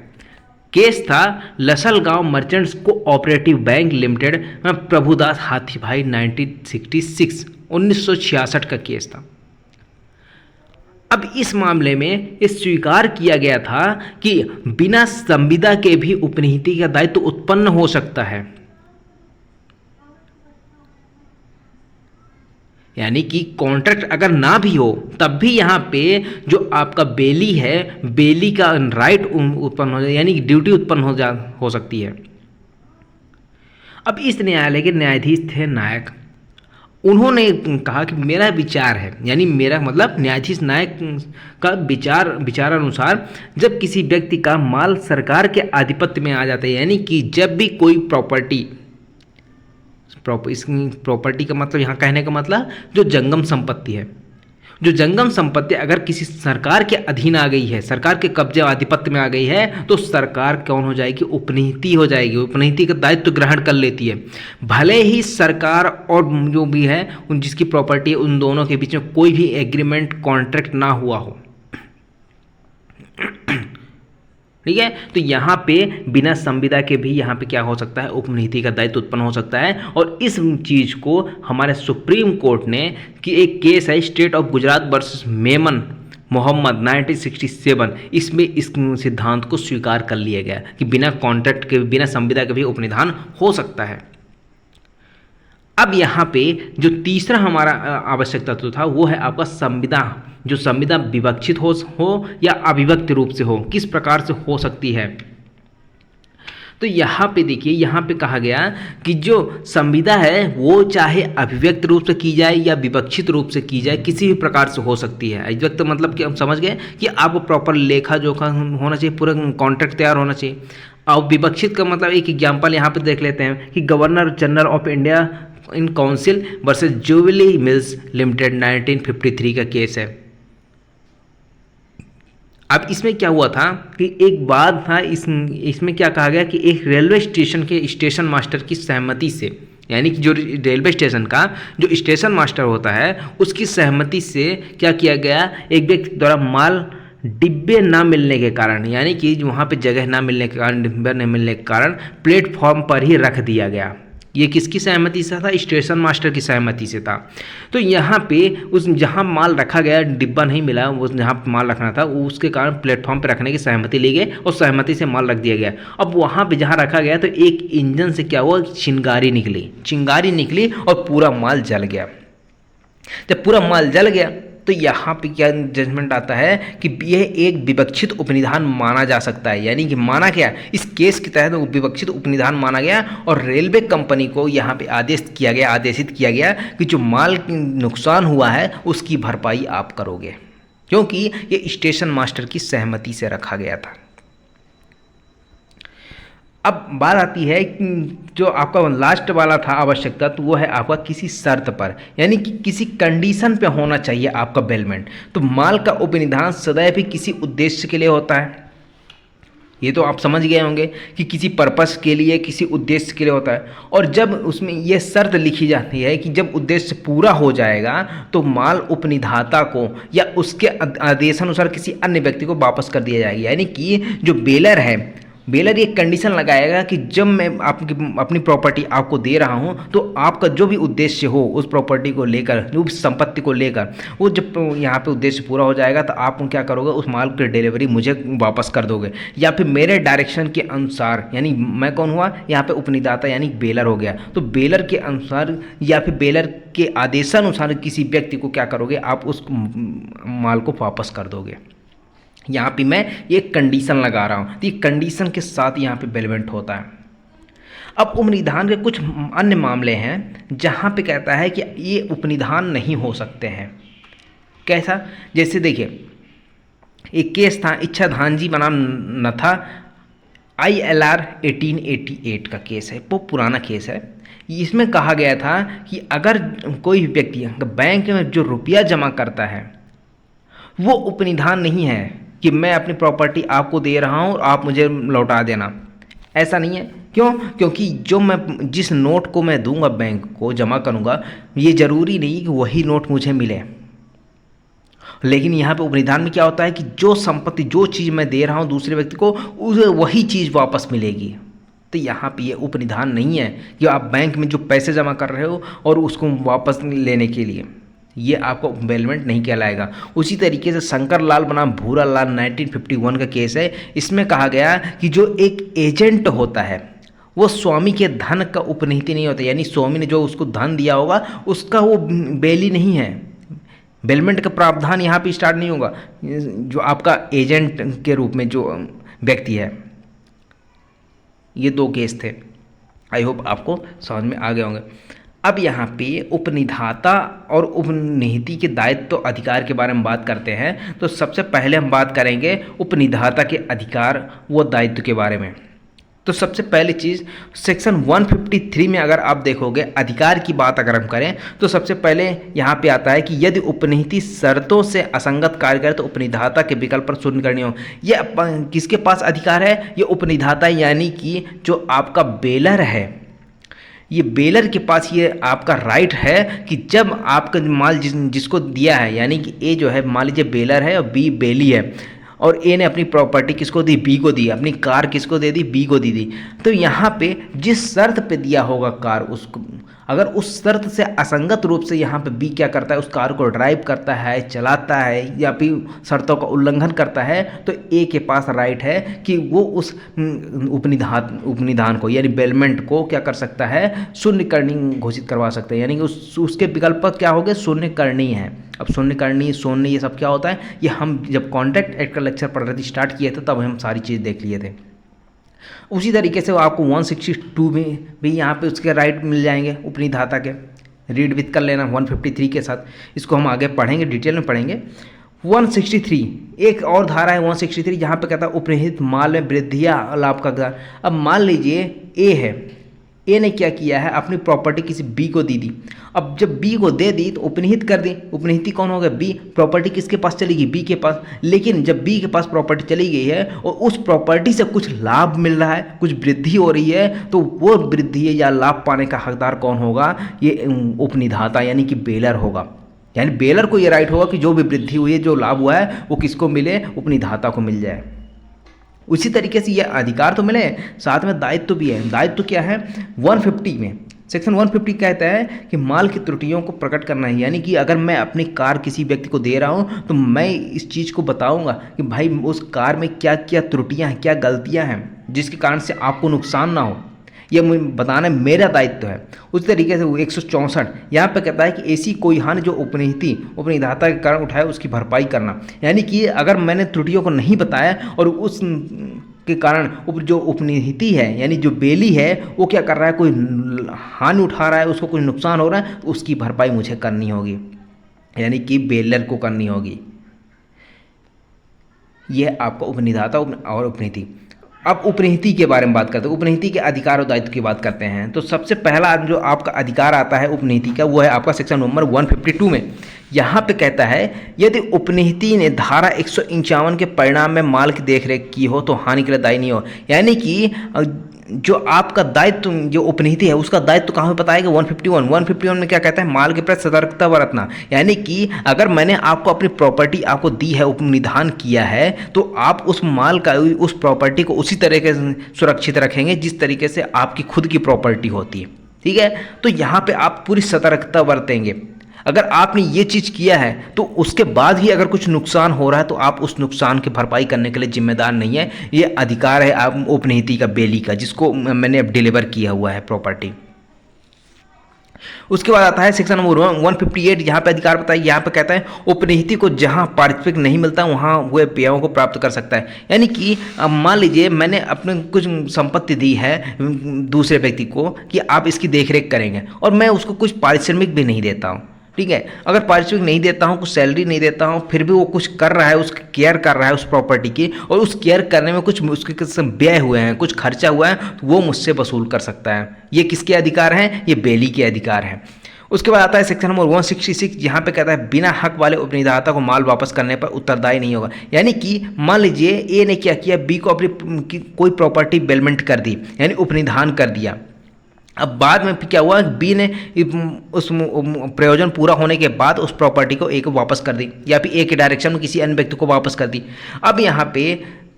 A: केस था Lasalgaon merchants cooperative bank limited, Prabhudas Hathibhai 1966 का केस था। अब इस मामले में ये स्वीकार किया गया था कि बिना संविदा के भी उपनीति का दायित्व उत्पन्न हो सकता है, यानी कि कॉन्ट्रैक्ट अगर ना भी हो तब भी यहाँ पे जो आपका बेली है, बेली का राइट उत्पन्न हो जाए, यानी कि ड्यूटी उत्पन्न हो सकती है। अब इस न्यायालय के न्यायाधीश थे नायक। उन्होंने कहा कि मेरा विचार है, यानी मेरा मतलब न्यायाधीश नायक का विचारानुसार जब किसी व्यक्ति का माल सरकार के आधिपत्य में आ जाता है, यानी कि जब भी कोई प्रॉपर्टी का मतलब यहाँ कहने का मतलब जो जंगम संपत्ति है, जो जंगम संपत्ति अगर किसी सरकार के अधीन आ गई है, सरकार के कब्जे आधिपत्य में आ गई है, तो सरकार कौन हो जाएगी? उपनीति हो जाएगी, उपनीति का दायित्व ग्रहण कर लेती है। भले ही सरकार और जो भी है उन जिसकी प्रॉपर्टी है उन दोनों के बीच में कोई भी एग्रीमेंट कॉन्ट्रैक्ट ना हुआ हो, ठीक है। तो यहाँ पे बिना संविदा के भी यहाँ पे क्या हो सकता है? उपनीति का दायित्व उत्पन्न हो सकता है। और इस चीज़ को हमारे सुप्रीम कोर्ट ने, कि एक केस है state of Gujarat versus Memon Mohammad 1967, इसमें इस सिद्धांत को स्वीकार कर लिया गया कि बिना कॉन्ट्रैक्ट के, बिना संविदा के भी उपनिधान हो सकता है। अब यहाँ पे जो तीसरा हमारा आवश्यक तत्व था वो है आपका संविदा। जो संविदा विवक्षित हो या अविभक्त रूप से हो, किस प्रकार से हो सकती है। तो यहाँ पे देखिए, यहाँ पे कहा गया कि जो संविदा है वो चाहे अभिव्यक्त रूप से की जाए या विवक्षित रूप से की जाए, किसी भी प्रकार से हो सकती है। अभिव्यक्त मतलब कि हम समझ गए कि आपको प्रॉपर लेखा जोखा होना चाहिए, पूरा कॉन्ट्रैक्ट तैयार होना चाहिए। और विवक्षित का मतलब एक एग्जाम्पल यहाँ पे देख लेते हैं कि governor general of India in council versus jubilee mills limited 1953 का केस है। अब इसमें क्या हुआ था कि एक बात था, इसमें क्या कहा गया कि एक रेलवे स्टेशन के स्टेशन मास्टर की सहमति से, यानी कि जो रेलवे स्टेशन का जो स्टेशन मास्टर होता है उसकी सहमति से क्या किया गया, एक व्यक्ति द्वारा माल डिब्बे ना मिलने के कारण, यानी कि वहाँ पे जगह ना मिलने के कारण, डिब्बे नहीं मिलने के कारण प्लेटफॉर्म पर ही रख दिया गया। ये किसकी सहमति से था? स्टेशन मास्टर की सहमति से था। तो यहाँ पे उस जहाँ माल रखा गया, डिब्बा नहीं मिला, वो जहाँ माल रखना था उसके कारण प्लेटफॉर्म पे रखने की सहमति ली गई और सहमति से माल रख दिया गया। अब वहाँ पे जहाँ रखा गया तो एक इंजन से क्या हुआ, चिंगारी निकली और पूरा माल जल गया। जब पूरा माल जल गया तो यहाँ पे क्या जजमेंट आता है कि यह एक विवक्षित उपनिधान माना जा सकता है, यानी कि माना गया इस केस के तहत विवक्षित उपनिधान माना गया और रेलवे कंपनी को यहाँ पे आदेशित किया गया कि जो माल नुकसान हुआ है उसकी भरपाई आप करोगे, क्योंकि ये स्टेशन मास्टर की सहमति से रखा गया था। अब बात आती है कि जो आपका लास्ट वाला था आवश्यकता, तो वो है आपका किसी शर्त पर, यानी कि किसी कंडीशन पे होना चाहिए आपका बेलमेंट। तो माल का उपनिधान सदैव ही किसी उद्देश्य के लिए होता है, ये तो आप समझ गए होंगे कि किसी पर्पस के लिए, किसी उद्देश्य के लिए होता है। और जब उसमें ये शर्त लिखी जाती है कि जब उद्देश्य पूरा हो जाएगा तो माल उपनिधाता को या उसके आदेशानुसार किसी अन्य व्यक्ति को वापस कर दिया जाएगा। यानी कि जो बेलर है, बेलर ये कंडीशन लगाएगा कि जब मैं अपनी प्रॉपर्टी आपको दे रहा हूँ तो आपका जो भी उद्देश्य हो उस प्रॉपर्टी को लेकर, जो भी संपत्ति को लेकर, वो जब यहाँ पे उद्देश्य पूरा हो जाएगा तो आप क्या करोगे, उस माल की डिलीवरी मुझे वापस कर दोगे, या फिर मेरे डायरेक्शन के अनुसार, यानी मैं कौन हुआ यहाँ पे उपनिदाता यानी बेलर हो गया, तो बेलर के अनुसार या फिर बेलर के आदेशानुसार किसी व्यक्ति को क्या करोगे, आप उस माल को वापस कर दोगे। यहाँ पे मैं ये कंडीशन लगा रहा हूँ, तो ये कंडीशन के साथ यहाँ पे बेलमेंट होता है। अब उपनिधान के कुछ अन्य मामले हैं जहाँ पे कहता है कि ये उपनिधान नहीं हो सकते हैं। कैसा? जैसे देखिए, एक केस था इच्छाधानजी बनाम नथा, ILR 1888 का केस है, वो पुराना केस है। इसमें कहा गया था कि अगर कोई व्यक्ति बैंक में जो रुपया जमा करता है वो उपनिधान नहीं है कि मैं अपनी प्रॉपर्टी आपको दे रहा हूँ और आप मुझे लौटा देना, ऐसा नहीं है। क्यों? क्योंकि जो मैं जिस नोट को मैं दूंगा बैंक को जमा करूंगा, ये ज़रूरी नहीं कि वही नोट मुझे मिले। लेकिन यहाँ पे उपनिधान में क्या होता है कि जो संपत्ति, जो चीज़ मैं दे रहा हूँ दूसरे व्यक्ति को, उसे वही चीज़ वापस मिलेगी। तो यहाँ पे ये उपनिधान नहीं है कि आप बैंक में जो पैसे जमा कर रहे हो और उसको वापस लेने के लिए, ये आपको बेलमेंट नहीं कहलाएगा। उसी तरीके से शंकर लाल बनाम भूरा लाल 1951 का केस है। इसमें कहा गया कि जो एक एजेंट होता है वो स्वामी के धन का उपनिहित नहीं होता, यानी स्वामी ने जो उसको धन दिया होगा उसका वो बेली नहीं है। बेलमेंट का प्रावधान यहाँ पे स्टार्ट नहीं होगा। जो आपका एजेंट के रूप में जो व्यक्ति है, ये दो केस थे। आई होप आपको समझ में आ गए होंगे। अब यहाँ पे उपनिधाता और उपनिहिती के दायित्व तो अधिकार के बारे में बात करते हैं, तो सबसे पहले हम बात करेंगे उपनिधाता के अधिकार व दायित्व के बारे में। तो सबसे पहली चीज़ सेक्शन 153 में अगर आप देखोगे अधिकार की बात अगर हम करें तो सबसे पहले यहाँ पे आता है कि यदि उपनिहिती शर्तों से असंगत कार्य करे तो उपनिधाता के विकल्प पर सुनवाई करनी हो। ये किसके पास अधिकार है? ये उपनिधाता यानी कि जो आपका बेलर है, ये बेलर के पास ये आपका राइट है कि जब आपका माल जिसको दिया है, यानी कि ए जो है मान लीजिए बेलर है और बी बेली है, और ए ने अपनी प्रॉपर्टी किसको दी? बी को दी। अपनी कार किसको दे दी? बी को दी। तो यहाँ पे जिस शर्त पे दिया होगा कार, उसको अगर उस शर्त से असंगत रूप से यहाँ पे बी क्या करता है, उस कार को ड्राइव करता है, चलाता है या फिर शर्तों का उल्लंघन करता है, तो ए के पास राइट है कि वो उस उपनिधान को यानी बेलमेंट को क्या कर सकता है? शून्य करनी घोषित करवा सकते हैं। यानी कि उसके विकल्प क्या हो गए? शून्य करनी है। अब शून्य करनी, शून्य, ये सब क्या होता है? ये हम जब कॉन्ट्रैक्ट एक्ट का लेक्चर पढ़ रहे थे, स्टार्ट किए थे, तब हम सारी चीज़ देख लिए थे। उसी तरीके से आपको 162 में भी यहाँ पे उसके राइट मिल जाएंगे उपनिधाता के। रीड विथ कर लेना 153 के साथ, इसको हम आगे पढ़ेंगे, डिटेल में पढ़ेंगे। 163 एक और धारा है 163 जहाँ पे कहता है उपनिहित माल में वृद्धि या लाभ का अधिकार। अब मान लीजिए ए है, ए ने क्या किया है? अपनी प्रॉपर्टी किसी बी को दी दी। अब जब बी को दे दी तो उपनिहित कर दी। उपनिहित कौन हो गया? बी। प्रॉपर्टी किसके पास चलेगी? बी के पास। लेकिन जब बी के पास प्रॉपर्टी चली गई है और उस प्रॉपर्टी से कुछ लाभ मिल रहा है, कुछ वृद्धि हो रही है, तो वो वृद्धि या लाभ पाने का हकदार कौन होगा? ये उपनिधाता यानी कि बेलर होगा। यानी बेलर को ये राइट होगा कि जो भी वृद्धि हुई है, जो लाभ हुआ है, वो किसको मिले? उपनिधाता को मिल जाए। उसी तरीके से ये अधिकार तो मिले, साथ में दायित्व भी है। दायित्व क्या है? 150 में सेक्शन 150 कहता है कि माल की त्रुटियों को प्रकट करना है। यानी कि अगर मैं अपनी कार किसी व्यक्ति को दे रहा हूँ तो मैं इस चीज़ को बताऊँगा कि भाई उस कार में क्या क्या त्रुटियाँ हैं, क्या गलतियाँ हैं, जिसके कारण से आपको नुकसान ना हो। ये मुझे बताना मेरा दायित्व है। उस तरीके से 164 यहाँ पे कहता है कि ऐसी कोई हानि जो उपनिधाता के कारण उठाए उसकी भरपाई करना। यानी कि अगर मैंने त्रुटियों को नहीं बताया और उस के कारण जो उपनिहिती है यानी जो बेली है वो क्या कर रहा है, कोई हानि उठा रहा है, उसको कोई नुकसान हो रहा है, तो उसकी भरपाई मुझे करनी होगी, यानी कि बेलर को करनी होगी। यह आपका उपनिधाता और उपनिहिती। अब उपनिहिती के बारे में बात करते हैं, उपनिहिती के अधिकार और दायित्व की बात करते हैं। तो सबसे पहला जो आपका अधिकार आता है उपनिहिती का, वो है आपका सेक्शन नंबर 152 में। यहाँ पे कहता है यदि उपनिहिती ने धारा 151 के परिणाम में माल की देखरेख की हो तो हानि के लिए दायी नहीं हो। यानी कि जो आपका दायित्व जो उपनिहिती है उसका दायित्व कहाँ पे बताएगा, 151 में क्या कहता है, माल के प्रति सतर्कता बरतना। यानी कि अगर मैंने आपको अपनी प्रॉपर्टी आपको दी है, उपनिधान किया है, तो आप उस माल का उस प्रॉपर्टी को उसी तरीके से सुरक्षित रखेंगे जिस तरीके से आपकी खुद की प्रॉपर्टी होती है। ठीक है, तो यहाँ पे आप पूरी सतर्कता बरतेंगे। अगर आपने ये चीज़ किया है तो उसके बाद ही अगर कुछ नुकसान हो रहा है तो आप उस नुकसान की भरपाई करने के लिए जिम्मेदार नहीं है। ये अधिकार है आप उपनिहिती का, बेली का, जिसको मैंने अब डिलीवर किया हुआ है प्रॉपर्टी। उसके बाद आता है सेक्शन नंबर 158। यहाँ पे अधिकार बताइए। यहाँ पे कहता है उपनिहिती को जहाँ पारिश्रमिक नहीं मिलता वहाँ वह पेयों को प्राप्त कर सकता है। यानी कि अब मान लीजिए मैंने अपने कुछ संपत्ति दी है दूसरे व्यक्ति को कि आप इसकी देखरेख करेंगे और मैं उसको कुछ पारिश्रमिक भी नहीं देता हूँ। ठीक है, अगर पारिश्रमिक नहीं देता हूँ, कुछ सैलरी नहीं देता हूँ, फिर भी वो कुछ कर रहा है, उसकी केयर कर रहा है उस प्रॉपर्टी की, और उस केयर करने में कुछ उसके व्यय हुए हैं, कुछ खर्चा हुआ है, तो वो मुझसे वसूल कर सकता है। ये किसके अधिकार हैं, ये बेली के अधिकार हैं। उसके बाद आता है सेक्शन नंबर 166। यहाँ पे कहता है बिना हक वाले उपनिधाता को माल वापस करने पर उत्तरदायी नहीं होगा। यानी कि मान लीजिए ए ने क्या किया, बी को अपनी कोई प्रॉपर्टी बेलमेंट कर दी, यानी उपनिधान कर दिया। अब बाद में क्या हुआ, बी ने उस प्रयोजन पूरा होने के बाद उस प्रॉपर्टी को ए को वापस कर दी, या फिर ए के डायरेक्शन में किसी अन्य व्यक्ति को वापस कर दी। अब यहाँ पे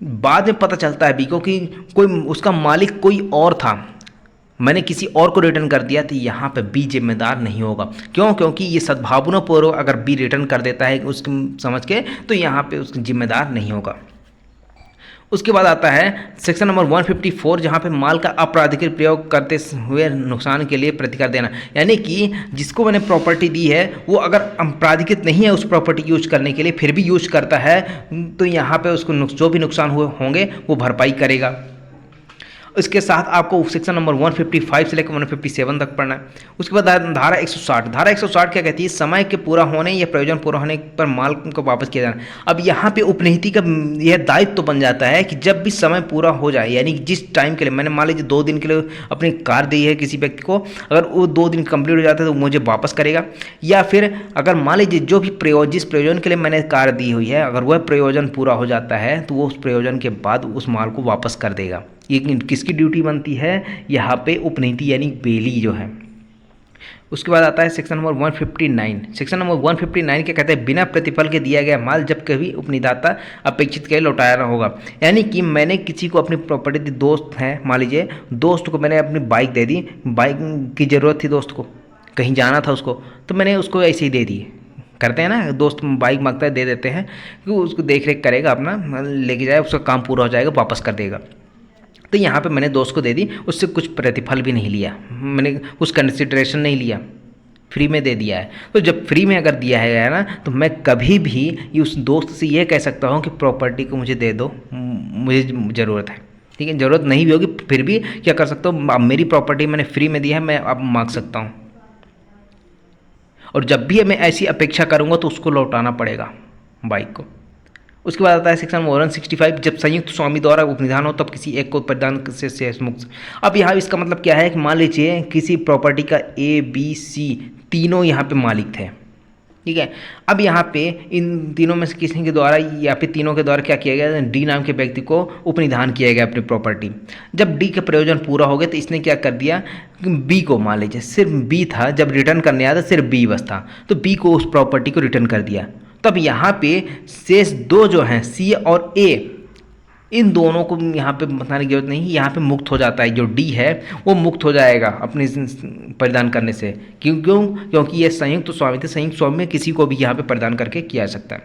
A: बाद में पता चलता है बी को कि कोई उसका मालिक कोई और था, मैंने किसी और को रिटर्न कर दिया, तो यहाँ पे बी जिम्मेदार नहीं होगा। क्यों? क्योंकि ये सद्भावनापूर्वक अगर बी रिटर्न कर देता है उसकी समझ के, तो यहाँ पे उसका जिम्मेदार नहीं होगा। उसके बाद आता है सेक्शन नंबर 154, जहाँ पे माल का अपराधिकृत प्रयोग करते हुए नुकसान के लिए प्रतिकार देना। यानी कि जिसको मैंने प्रॉपर्टी दी है वो अगर अपराधिकृत नहीं है उस प्रॉपर्टी यूज करने के लिए, फिर भी यूज करता है, तो यहाँ पे उसको जो भी नुकसान हुए होंगे वो भरपाई करेगा। इसके साथ आपको सेक्शन नंबर 155 से लेकर 157 तक पढ़ना है। उसके बाद धारा 160। धारा 160 क्या कहती है, समय के पूरा होने या प्रयोजन पूरा होने पर माल को वापस किया जाना। अब यहाँ पे उपनिहिती का यह दायित्व तो बन जाता है कि जब भी समय पूरा हो जाए, यानी जिस टाइम के लिए मैंने मान लीजिए 2 दिन के लिए अपनी कार दी है किसी व्यक्ति को, अगर वो 2 दिन कंप्लीट हो जाता है तो मुझे वापस करेगा। या फिर अगर मान लीजिए जो भी जिस प्रयोजन के लिए मैंने कार दी हुई है, अगर वह प्रयोजन पूरा हो जाता है तो वो उस प्रयोजन के बाद उस माल को वापस कर देगा। ये किसकी ड्यूटी बनती है, यहाँ पे उपनिहिती यानी बेली जो है। उसके बाद आता है सेक्शन नंबर 159। सेक्शन नंबर 159 क्या कहते हैं, बिना प्रतिफल के दिया गया माल जब कभी उपनिधाता अपेक्षित के लिए लौटाया होगा। यानी कि मैंने किसी को अपनी प्रॉपर्टी दी, दोस्त है मान लीजिए, दोस्त को मैंने अपनी बाइक दे दी, बाइक की ज़रूरत थी दोस्त को, कहीं जाना था उसको, तो मैंने उसको ऐसे ही दे दी। करते हैं ना, दोस्त बाइक मांगता है दे देते हैं, क्योंकि उसको देख रेख करेगा, अपना लेके जाए, उसका काम पूरा हो जाएगा, वापस कर देगा। तो यहाँ पे मैंने दोस्त को दे दी, उससे कुछ प्रतिफल भी नहीं लिया, मैंने कुछ कंसिडरेशन नहीं लिया, फ्री में दे दिया है। तो जब फ्री में अगर दिया है ना, तो मैं कभी भी उस दोस्त से ये कह सकता हूँ कि प्रॉपर्टी को मुझे दे दो, मुझे ज़रूरत है। ठीक है, ज़रूरत नहीं भी होगी फिर भी क्या कर सकता हूँ, अब मेरी प्रॉपर्टी मैंने फ्री में दी है, मैं अब मांग सकता हूँ। और जब भी मैं ऐसी अपेक्षा करूँगा तो उसको लौटाना पड़ेगा बाइक को। उसके बाद आता है सेक्शन 165, जब संयुक्त स्वामी द्वारा उपनिधान हो तब किसी एक को परिधान से मुक्त। अब यहाँ इसका मतलब क्या है कि मान लीजिए किसी प्रॉपर्टी का ABC तीनों यहाँ पे मालिक थे। ठीक है, अब यहाँ पे इन तीनों में से किसी के द्वारा या फिर तीनों के द्वारा क्या किया गया, D नाम के व्यक्ति को उपनिधान किया गया अपनी प्रॉपर्टी। जब D का प्रयोजन पूरा हो गया तो इसने क्या कर दिया, B को मान लीजिए सिर्फ B था, जब रिटर्न करने आया था सिर्फ B बस था, तो B को उस प्रॉपर्टी को रिटर्न कर दिया। तब यहाँ पे शेष 2 जो हैं C और A, इन दोनों को यहाँ पे बताने की जरूरत नहीं, यहाँ पे मुक्त हो जाता है। जो D है वो मुक्त हो जाएगा अपने परिधान करने से। क्योंकि ये संयुक्त स्वामी थे, संयुक्त स्वामी में किसी को भी यहाँ पे परिधान करके किया जा सकता है।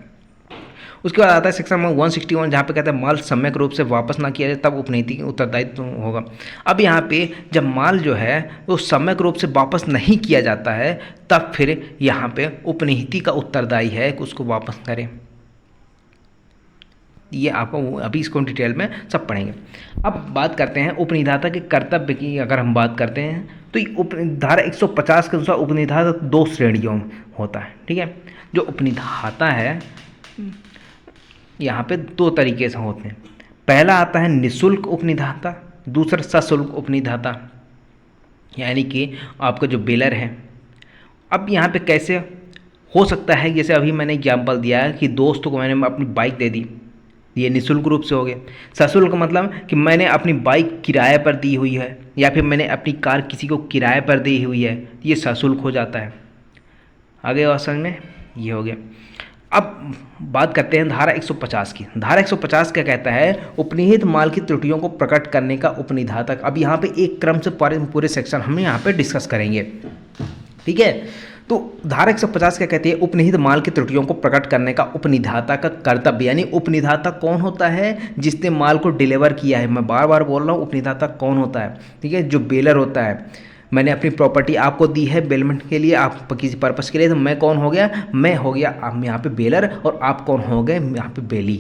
A: उसके बाद आता है सेक्शन नंबर 161 जहाँ पे कहता है माल सम्यक रूप से वापस ना किया जाए तब उपनीति उत्तरदायित्व होगा। अब यहाँ पे जब माल जो है वो सम्यक रूप से वापस नहीं किया जाता है तब फिर यहाँ पे उपनीति का उत्तरदायी है कि उसको वापस करें। ये आपको अभी इसको डिटेल में सब पढ़ेंगे। अब बात करते हैं उपनिधाता के कर्तव्य की। अगर हम बात करते हैं तो धारा 150 के अनुसार उपनिधाता 2 श्रेणियों में होता है, ठीक है। जो उपनिधाता है यहाँ पे 2 तरीके से होते हैं। पहला आता है निःशुल्क उपनिधाता, दूसरा सशुल्क उपनिधाता, यानी कि आपका जो बेलर है। अब यहाँ पे कैसे हो सकता है, जैसे अभी मैंने एग्जाम्पल दिया है कि दोस्तों को मैंने अपनी बाइक दे दी, ये निःशुल्क रूप से हो गया। सशुल्क मतलब कि मैंने अपनी बाइक किराए पर दी हुई है या फिर मैंने अपनी कार किसी को किराए पर दी हुई है, ये सशुल्क हो जाता है। आगे और समझ में ये हो गया। अब बात करते हैं धारा 150 की। धारा 150 क्या कहता है, उपनिहित माल की त्रुटियों को प्रकट करने का उपनिधाता। अब यहाँ पे एक क्रम से पूरे सेक्शन हम यहाँ पे डिस्कस करेंगे, ठीक है। तो धारा 150 क्या कहती है, उपनिहित माल की त्रुटियों को प्रकट करने का उपनिधाता का कर्तव्य। यानी उपनिधाता कौन होता है, जिसने माल को डिलीवर किया है। मैं बार बार बोल रहा हूँ उपनिधाता कौन होता है, ठीक है। जो बेलर होता है, मैंने अपनी प्रॉपर्टी आपको दी है बेलमेंट के लिए, आप किसी पर्पस के लिए, तो मैं कौन हो गया, मैं हो गया आप यहाँ पे बेलर और आप कौन हो गए यहाँ पे बेली।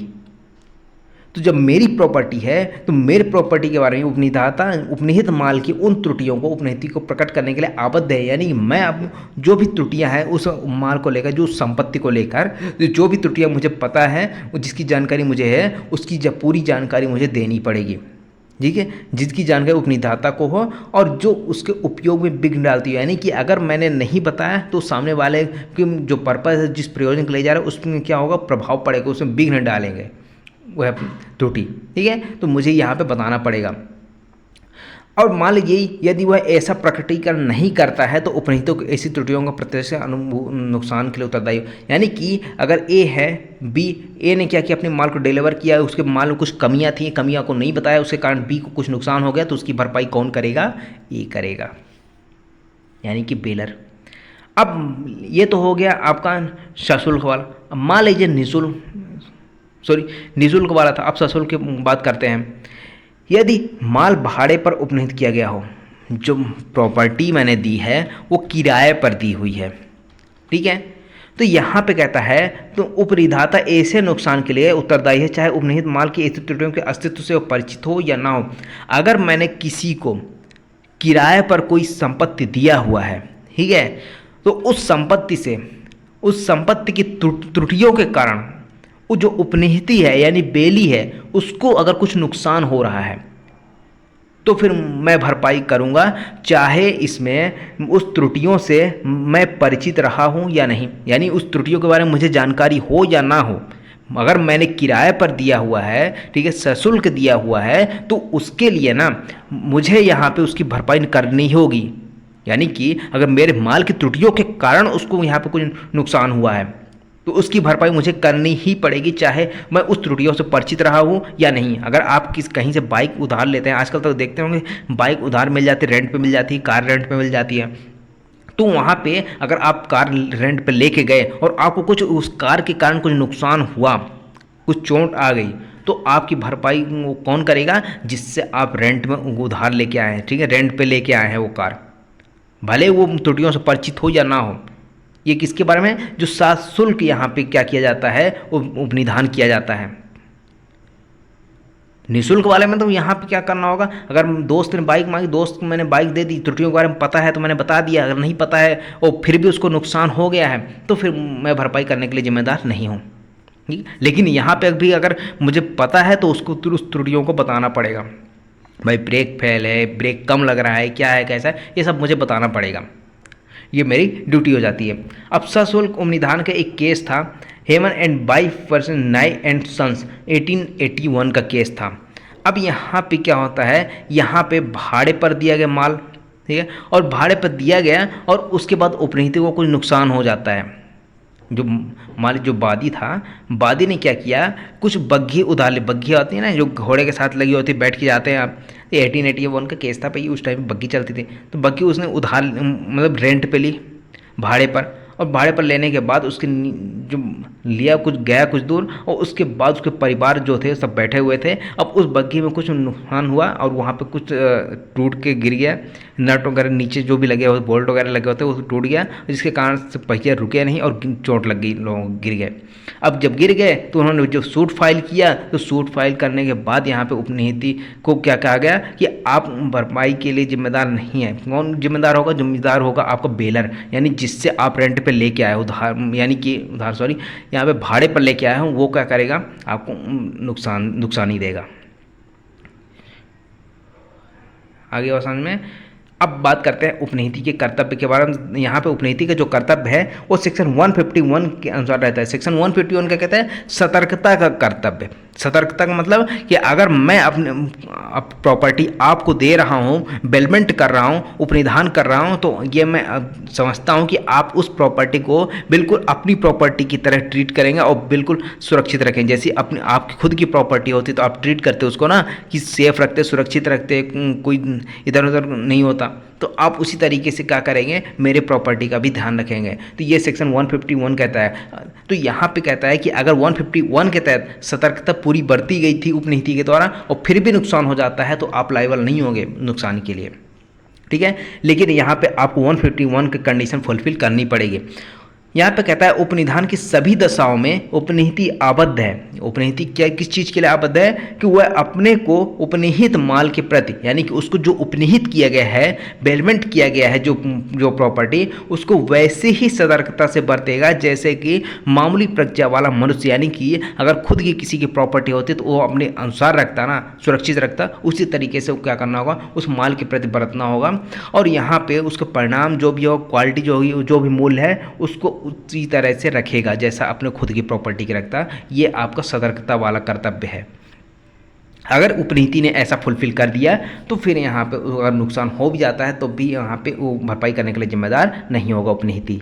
A: तो जब मेरी प्रॉपर्टी है तो मेरी प्रॉपर्टी के बारे में उपनिधाता उपनिहित माल की उन त्रुटियों को उपनिहित को प्रकट करने के लिए आबद्ध है। यानी मैं अब जो भी त्रुटियां हैं उस माल को लेकर, जो संपत्ति को लेकर जो भी त्रुटियां मुझे पता है, जिसकी जानकारी मुझे है, उसकी जब पूरी जानकारी मुझे देनी पड़ेगी, ठीक है। जिसकी जानकारी उपनिधाता को हो और जो उसके उपयोग में विघ्न डालती है। यानी कि अगर मैंने नहीं बताया तो सामने वाले की जो पर्पस है, जिस प्रयोजन के ले जा रहा है, उसमें क्या होगा, प्रभाव पड़ेगा, उसमें विघ्न डालेंगे वह त्रुटि, ठीक है। तो मुझे यहाँ पे बताना पड़ेगा। और मान लीजिए यदि वह ऐसा प्रकटीकरण नहीं करता है तो उपनिहितों को ऐसी त्रुटियों का प्रत्यक्ष नुकसान के लिए उत्तरदायी। यानी कि अगर ए है, बी, ए ने क्या किया, अपने माल को डिलीवर किया, उसके माल में कुछ कमियां थी, कमियां को नहीं बताया, उसके कारण बी को कुछ नुकसान हो गया, तो उसकी भरपाई कौन करेगा, ए करेगा, यानी कि बेलर। अब ये तो हो गया आपका सशुल्क वाला। अब मान लीजिए निःशुल्क वाला था, अब सशुल्क की बात करते हैं। यदि माल भाड़े पर उपनिहित किया गया हो, जो प्रॉपर्टी मैंने दी है वो किराए पर दी हुई है, ठीक है, तो यहाँ पे कहता है तो उपनिधाता ऐसे नुकसान के लिए उत्तरदायी है चाहे उपनिहित माल की ऐसी त्रुटियों के अस्तित्व से परिचित हो या ना हो। अगर मैंने किसी को किराए पर कोई संपत्ति दिया हुआ है, ठीक है, तो उस संपत्ति की त्रुटियों के कारण वो जो उपनिहिती है यानी बेली है, उसको अगर कुछ नुकसान हो रहा है तो फिर मैं भरपाई करूंगा, चाहे इसमें उस त्रुटियों से मैं परिचित रहा हूं या नहीं, यानी उस त्रुटियों के बारे में मुझे जानकारी हो या ना हो। अगर मैंने किराए पर दिया हुआ है, ठीक है, सशुल्क दिया हुआ है, तो उसके लिए ना मुझे यहाँ पे उसकी भरपाई करनी होगी। यानी कि अगर मेरे माल की त्रुटियों के कारण उसको यहाँ पे कुछ नुकसान हुआ है तो उसकी भरपाई मुझे करनी ही पड़ेगी, चाहे मैं उस त्रुटियों से परिचित रहा हूँ या नहीं। अगर आप कहीं से बाइक उधार लेते हैं, आजकल तो देखते होंगे बाइक उधार मिल जाती है, रेंट पे मिल जाती है, कार रेंट पे मिल जाती है, तो वहाँ पे अगर आप कार रेंट पे लेके गए और आपको कुछ उस कार के कारण कुछ नुकसान हुआ, कुछ चोट आ गई, तो आपकी भरपाई वो कौन करेगा, जिससे आप रेंट में उधार लेके आए हैं, ठीक है, रेंट पे लेके आए हैं वो कार, भले वो त्रुटियों से परिचित हो या ना हो। ये किसके बारे में, जो सशुल्क यहाँ पे क्या किया जाता है, उपनिधान किया जाता है। निःशुल्क वाले में तो यहाँ पे क्या करना होगा, अगर दोस्त ने बाइक मांगी, दोस्त को मैंने बाइक दे दी, त्रुटियों के बारे में पता है तो मैंने बता दिया, अगर नहीं पता है और फिर भी उसको नुकसान हो गया है तो फिर मैं भरपाई करने के लिए जिम्मेदार नहीं हूँ, ठीक। लेकिन यहाँ पे भी अगर मुझे पता है तो उसको उस त्रुटियों को बताना पड़ेगा, भाई ब्रेक फेल है, ब्रेक कम लग रहा है, क्या है कैसा है, ये सब मुझे बताना पड़ेगा, ये मेरी ड्यूटी हो जाती है। अब सशुल्क उपनिधान का एक केस था, हेमन एंड वाइफ वर्सेस नाई एंड सन्स 1881 का केस था। अब यहाँ पे क्या होता है, यहाँ पे भाड़े पर दिया गया माल, ठीक है, और भाड़े पर दिया गया और उसके बाद उपनिहित को कुछ नुकसान हो जाता है। जो मालिक जो बादी था, बादी ने क्या किया, कुछ बग्घी उधार ली, बग्घी आती है ना जो घोड़े के साथ लगी होती है, बैठ के जाते हैं आप, 1881 का केस था भाई, उस टाइम बग्घी चलती थी, तो बग्घी उसने उधार मतलब रेंट पे ली, भाड़े पर, और भाड़े पर लेने के बाद उसके जो लिया कुछ गया कुछ दूर, और उसके बाद उसके परिवार जो थे सब बैठे हुए थे। अब उस बग्घी में कुछ नुकसान हुआ और वहाँ पे कुछ टूट के गिर गया, नट वगैरह नीचे जो भी लगे हुए बोल्ट वगैरह लगे होते वो टूट गया, जिसके कारण से पहिया रुके नहीं और चोट लग गई, लोग गिर गए। अब जब गिर गए तो उन्होंने जो सूट फाइल किया, तो सूट फाइल करने के बाद यहाँ पे उपनिहिती को क्या कहा गया कि आप भरपाई के लिए जिम्मेदार नहीं है। कौन जिम्मेदार होगा? जिम्मेदार होगा आपका बेलर, यानी जिससे आप रेंट पे लेके आए हो, उधार यानी कि उधार सॉरी यहाँ पे भाड़े पर लेके आए हो, वो क्या करेगा? आपको नुकसान ही देगा। आगे और समझ में। अब बात करते हैं उपनिहिती के कर्तव्य के बारे में। यहाँ पे उपनिहिती का जो कर्तव्य है वो सेक्शन 151 के अनुसार रहता है। सेक्शन 151 क्या कहता है? सतर्कता का कर्तव्य। सतर्कता का मतलब कि अगर मैं अपने प्रॉपर्टी आपको दे रहा हूँ, बेलमेंट कर रहा हूँ, उपनिधान कर रहा हूँ, तो ये मैं समझता हूँ कि आप उस प्रॉपर्टी को बिल्कुल अपनी प्रॉपर्टी की तरह ट्रीट करेंगे और बिल्कुल सुरक्षित रखें। जैसे अपनी आपकी खुद की प्रॉपर्टी होती तो आप ट्रीट करते उसको ना कि सेफ रखते, सुरक्षित रखते, कोई इधर उधर नहीं होता, तो आप उसी तरीके से क्या करेंगे? मेरे प्रॉपर्टी का भी ध्यान रखेंगे। तो ये सेक्शन 151 कहता है। तो यहाँ पे कहता है कि अगर 151 के तहत सतर्कता पूरी बरती गई थी उपनिहिती के द्वारा और फिर भी नुकसान हो जाता है तो आप लायबल नहीं होंगे नुकसान के लिए, ठीक है। लेकिन यहाँ पे आपको 151 की कंडीशन फुलफिल करनी पड़ेगी। यहाँ पे कहता है उपनिधान की सभी दशाओं में उपनिहिती आबद्ध है। उपनिहिती क्या किस चीज़ के लिए आबद्ध है? कि वह अपने को उपनिहित माल के प्रति, यानी कि उसको जो उपनिहित किया गया है, बेलमेंट किया गया है जो प्रॉपर्टी, उसको वैसे ही सतर्कता से बरतेगा जैसे कि मामूली प्रज्ञा वाला मनुष्य, यानी कि अगर खुद की किसी की प्रॉपर्टी होती तो वो अपने अनुसार रखता ना, सुरक्षित रखता, उसी तरीके से वो क्या करना होगा? उस माल के प्रति बरतना होगा। और यहाँ पे उसका परिणाम जो भी हो, क्वालिटी जो भी मूल्य है, उसको उसी तरह से रखेगा जैसा अपने खुद की प्रॉपर्टी की रखता। ये आपका सतर्कता वाला कर्तव्य है। अगर उपनिहिती ने ऐसा फुलफिल कर दिया तो फिर यहाँ पे अगर नुकसान हो भी जाता है तो भी यहाँ पे वो भरपाई करने के लिए जिम्मेदार नहीं होगा उपनिहिती।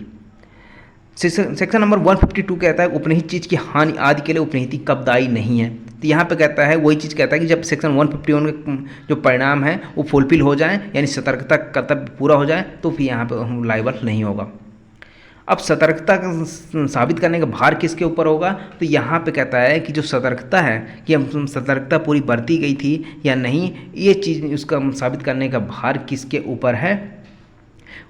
A: सेक्शन नंबर 152 कहता है उपनिहित चीज़ की हानि आदि के लिए उपनिहिती कब दायी नहीं है। तो यहाँ पे कहता है वही चीज़ कहता है कि जब सेक्शन 151 के जो परिणाम है वो फुलफिल हो जाए, यानी सतर्कता कर्तव्य पूरा हो जाए, तो फिर यहाँ पे लायबल नहीं होगा। अब सतर्कता साबित करने का भार किसके ऊपर होगा? तो यहाँ पे कहता है कि जो सतर्कता है कि हम सतर्कता पूरी बरती गई थी या नहीं, ये चीज़ उसका साबित करने का भार किसके ऊपर है?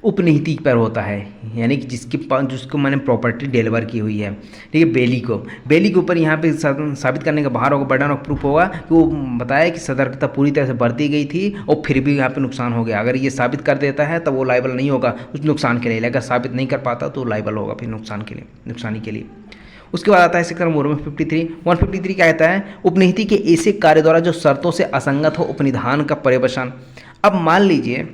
A: उपनिहिती पर होता है, यानी कि जिसको मैंने प्रॉपर्टी डिलीवर की हुई है, ठीक है, बेली के ऊपर यहाँ पे साबित करने का भार होगा, बर्डन ऑफ प्रूफ होगा कि वो बताया कि सतर्कता पूरी तरह से बरती गई थी और फिर भी यहाँ पे नुकसान हो गया। अगर ये साबित कर देता है तो वो लायबल नहीं होगा उस नुकसान के लिए, अगर साबित नहीं कर पाता तो लायबल होगा फिर नुकसानी के लिए। उसके बाद आता है सेक्शन 153 क्या कहता है? उपनिहिती के ऐसे कार्य द्वारा जो शर्तों से असंगत हो उपनिधान का पर्यवसान। अब मान लीजिए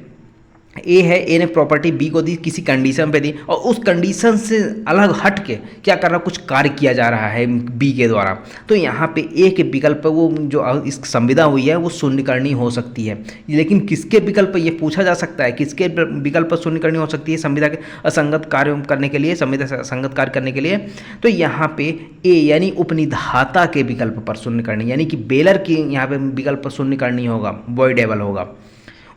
A: ए है, ए ने प्रॉपर्टी बी को दी, किसी कंडीशन पे दी, और उस कंडीशन से अलग हट के क्या कर रहा, कुछ कार्य किया जा रहा है बी के द्वारा, तो यहाँ पे ए के विकल्प पर वो जो इस संविदा हुई है वो शून्य करनी हो सकती है। लेकिन किसके विकल्प पर ये पूछा जा सकता है, किसके विकल्प पर शून्य करनी हो सकती है संविदा के असंगत कार्य करने के लिए, संविदा से असंगत कार्य करने के लिए? तो यहाँ पे ए यानी उपनिधाता के विकल्प पर शून्य करनी, यानी कि बेलर की यहाँ पे विकल्प पर शून्य करनी होगा, वॉइडेबल होगा।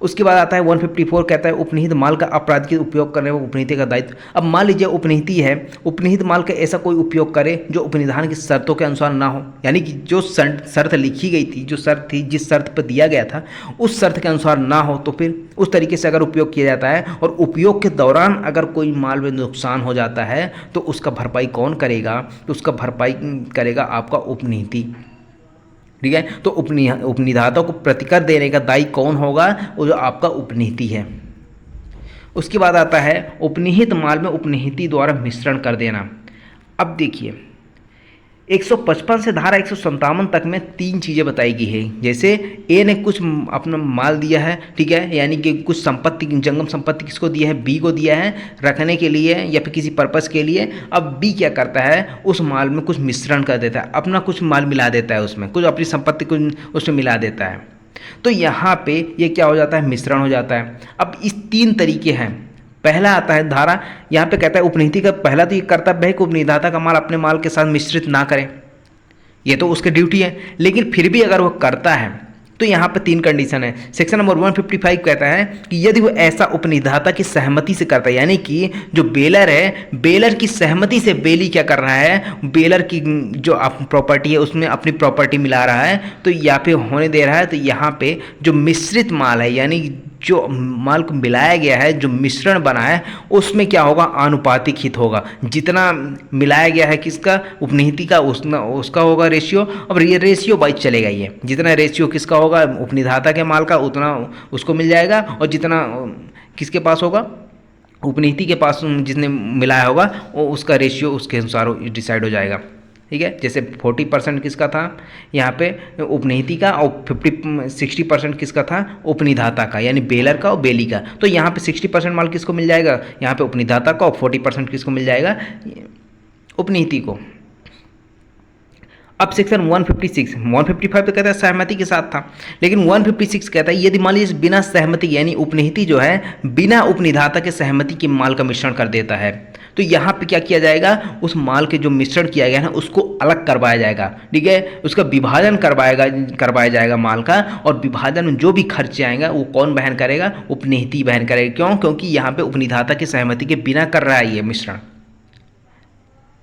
A: उसके बाद आता है 154 कहता है उपनिहित माल का अपराधिक उपयोग करने में उपनिहिती का दायित्व। अब मान लीजिए उपनिहिती है, उपनिहित माल का ऐसा कोई उपयोग करे जो उपनिधान की शर्तों के अनुसार ना हो, यानी कि जो शर्त लिखी गई थी, जो शर्त थी, जिस शर्त पर दिया गया था उस शर्त के अनुसार ना हो, तो फिर उस तरीके से अगर उपयोग किया जाता है और उपयोग के दौरान अगर कोई माल में नुकसान हो जाता है तो उसका भरपाई कौन करेगा? तो उसका भरपाई करेगा आपका उपनिहिती, ठीक है। तो उपनिधाता को प्रतिकर देने का दायी कौन होगा? वो जो आपका उपनिहिती है। उसके बाद आता है उपनिहित माल में उपनिहिती द्वारा मिश्रण कर देना। अब देखिए 155 से धारा 157 तक में 3 चीज़ें बताई गई है। जैसे ए ने कुछ अपना माल दिया है, ठीक है, यानी कि कुछ संपत्ति, जंगम संपत्ति किसको दिया है? बी को दिया है रखने के लिए या फिर किसी पर्पस के लिए। अब बी क्या करता है? उस माल में कुछ मिश्रण कर देता है, अपना कुछ माल मिला देता है, उसमें कुछ अपनी संपत्ति कुछ उसमें मिला देता है। तो यहाँ पे ये क्या हो जाता है? मिश्रण हो जाता है। अब इस 3 तरीके हैं। पहला आता है धारा, यहाँ पे कहता है उपनिहिती का पहला तो ये कर्तव्य है कि उपनिधाता का माल अपने माल के साथ मिश्रित ना करें, ये तो उसकी ड्यूटी है। लेकिन फिर भी अगर वो करता है तो यहाँ पे 3 कंडीशन है। सेक्शन नंबर 155 कहता है कि यदि वो ऐसा उपनिधाता की सहमति से करता है, यानी कि जो बेलर है, बेलर की सहमति से बेली क्या कर रहा है, बेलर की जो प्रॉपर्टी है उसमें अपनी प्रॉपर्टी मिला रहा है, तो यहाँ पे होने दे रहा है। तो यहाँ पे जो मिश्रित माल है, यानी जो माल को मिलाया गया है, जो मिश्रण बना है, उसमें क्या होगा, आनुपातिक हित होगा। जितना मिलाया गया है किसका, उपनिहिती का, उसका होगा रेशियो। अब ये रेशियो वाइज चलेगा, ये जितना रेशियो किसका होगा, उपनिधाता के माल का, उतना उसको मिल जाएगा। और जितना किसके पास होगा, उपनिहिती के पास जिसने मिलाया होगा, वो उसका रेशियो उसके अनुसार डिसाइड हो जाएगा। ठीक है, जैसे 40% किसका था यहाँ पे, उपनिहिती का, और 60% किसका था, उपनिधाता का, यानी बेलर का और बेली का। तो यहाँ पे 60% माल किसको मिल जाएगा, यहाँ पे उपनिधाता का, और 40% किसको मिल जाएगा, उपनिहिती को। अब सेक्शन 155 तो कहता है सहमति के साथ था, लेकिन 156 कहता है यदि मान लीजिए बिना सहमति, यानी उपनिहिती जो है बिना उपनिधाता के सहमति के माल का मिश्रण कर देता है, तो यहाँ पे क्या किया जाएगा, उस माल के जो मिश्रण किया गया है उसको अलग करवाया जाएगा। ठीक है, उसका विभाजन करवाया जाएगा माल का, और विभाजन में जो भी खर्चे आएंगे वो कौन वहन करेगा, उपनिहिती वहन करेगा। क्यों, क्योंकि यहाँ पे उपनिधाता की सहमति के बिना कर रहा है ये मिश्रण।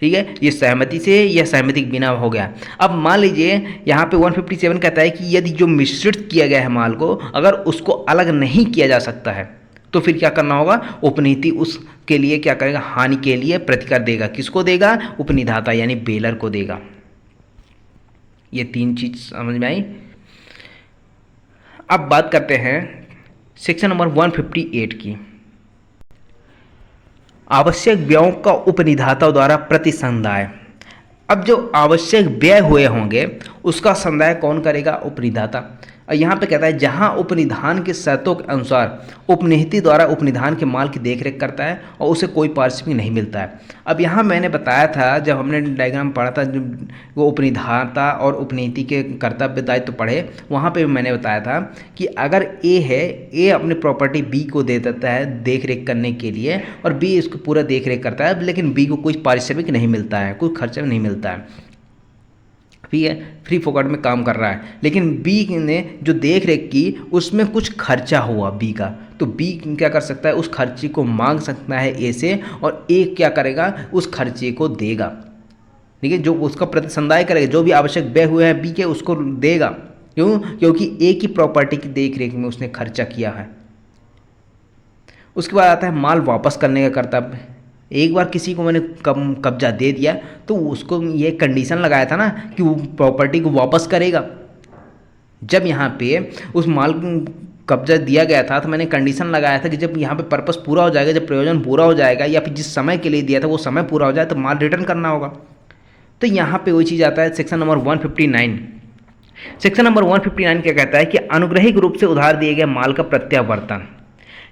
A: ठीक है, ये सहमति से या सहमति के बिना हो गया। अब मान लीजिए यहाँ पे 157 कहता है कि यदि जो मिश्रित किया गया है माल को, अगर उसको अलग नहीं किया जा सकता है, तो फिर क्या करना होगा, उपनिहिती उसके लिए क्या करेगा, हानि के लिए प्रतिकर देगा। किसको देगा, उपनिधाता यानी बेलर को देगा। ये 3 चीज समझ में आई। अब बात करते हैं सेक्शन नंबर 158 की, आवश्यक व्ययों का उपनिधाता द्वारा प्रतिसंधाय। अब जो आवश्यक व्यय हुए होंगे उसका संदाय कौन करेगा, उपनिधाता। और यहाँ पे कहता है जहाँ उपनिधान के शर्तों के अनुसार उपनिहिती द्वारा उपनिधान के माल की देखरेख करता है और उसे कोई पारिश्रमिक नहीं मिलता है। अब यहाँ मैंने बताया था, जब हमने डायग्राम पढ़ा था, वो उपनिधाता और उपनिहिती के कर्तव्य दायित्व पढ़े, वहाँ पे मैंने बताया था कि अगर ए है, ए अपनी प्रॉपर्टी बी को दे देता है देख रेख करने के लिए, और बी इसको पूरा देख रेख करता है, लेकिन बी को कोई पारिश्रमिक नहीं मिलता है, कोई खर्चा नहीं मिलता है। ठीक है, फ्री फोकट में काम कर रहा है, लेकिन बी ने जो देख रेख की उसमें कुछ खर्चा हुआ बी का, तो बी क्या कर सकता है, उस खर्चे को मांग सकता है ए से, और ए क्या करेगा, उस खर्चे को देगा। ठीक है, जो उसका प्रतिसंधाय करेगा, जो भी आवश्यक व्यय हुए हैं बी के उसको देगा। क्यों, क्योंकि ए की प्रॉपर्टी की देख रेख में उसने खर्चा किया है। उसके बाद आता है माल वापस करने का कर्तव्य। एक बार किसी को मैंने कब्जा दे दिया तो उसको ये कंडीशन लगाया था ना कि वो प्रॉपर्टी को वापस करेगा। जब यहाँ पे उस माल को कब्जा दिया गया था तो मैंने कंडीशन लगाया था कि जब यहाँ पे पर्पस पूरा हो जाएगा, जब प्रयोजन पूरा हो जाएगा, या फिर जिस समय के लिए दिया था वो समय पूरा हो जाए तो माल रिटर्न करना होगा। तो यहाँ पे वही चीज़ आता है सेक्शन नंबर 159। सेक्शन नंबर 159 क्या कहता है कि अनुग्रहिक रूप से उधार दिए गए माल का प्रत्यावर्तन।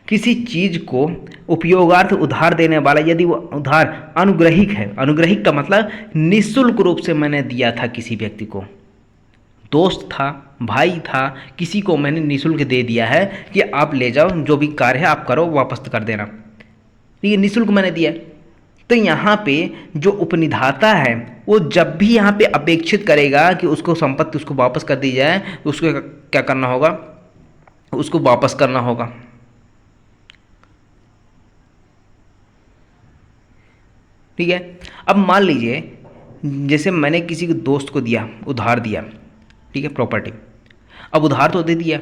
A: किसी चीज को उपयोगार्थ उधार देने वाला, यदि वो उधार अनुग्रहिक है, अनुग्रहिक का मतलब निःशुल्क रूप से मैंने दिया था किसी व्यक्ति को, दोस्त था, भाई था, किसी को मैंने निःशुल्क दे दिया है कि आप ले जाओ, जो भी कार्य है आप करो, वापस कर देना। ठीक है, निःशुल्क मैंने दिया। तो यहाँ पे जो उपनिधाता है वो जब भी यहाँ पे अपेक्षित करेगा कि उसको संपत्ति उसको वापस कर दी जाए, तो उसको क्या करना होगा, उसको वापस करना होगा। ठीक है, अब मान लीजिए जैसे मैंने किसी को दोस्त को दिया, उधार दिया, ठीक है, प्रॉपर्टी, अब उधार तो दे दिया,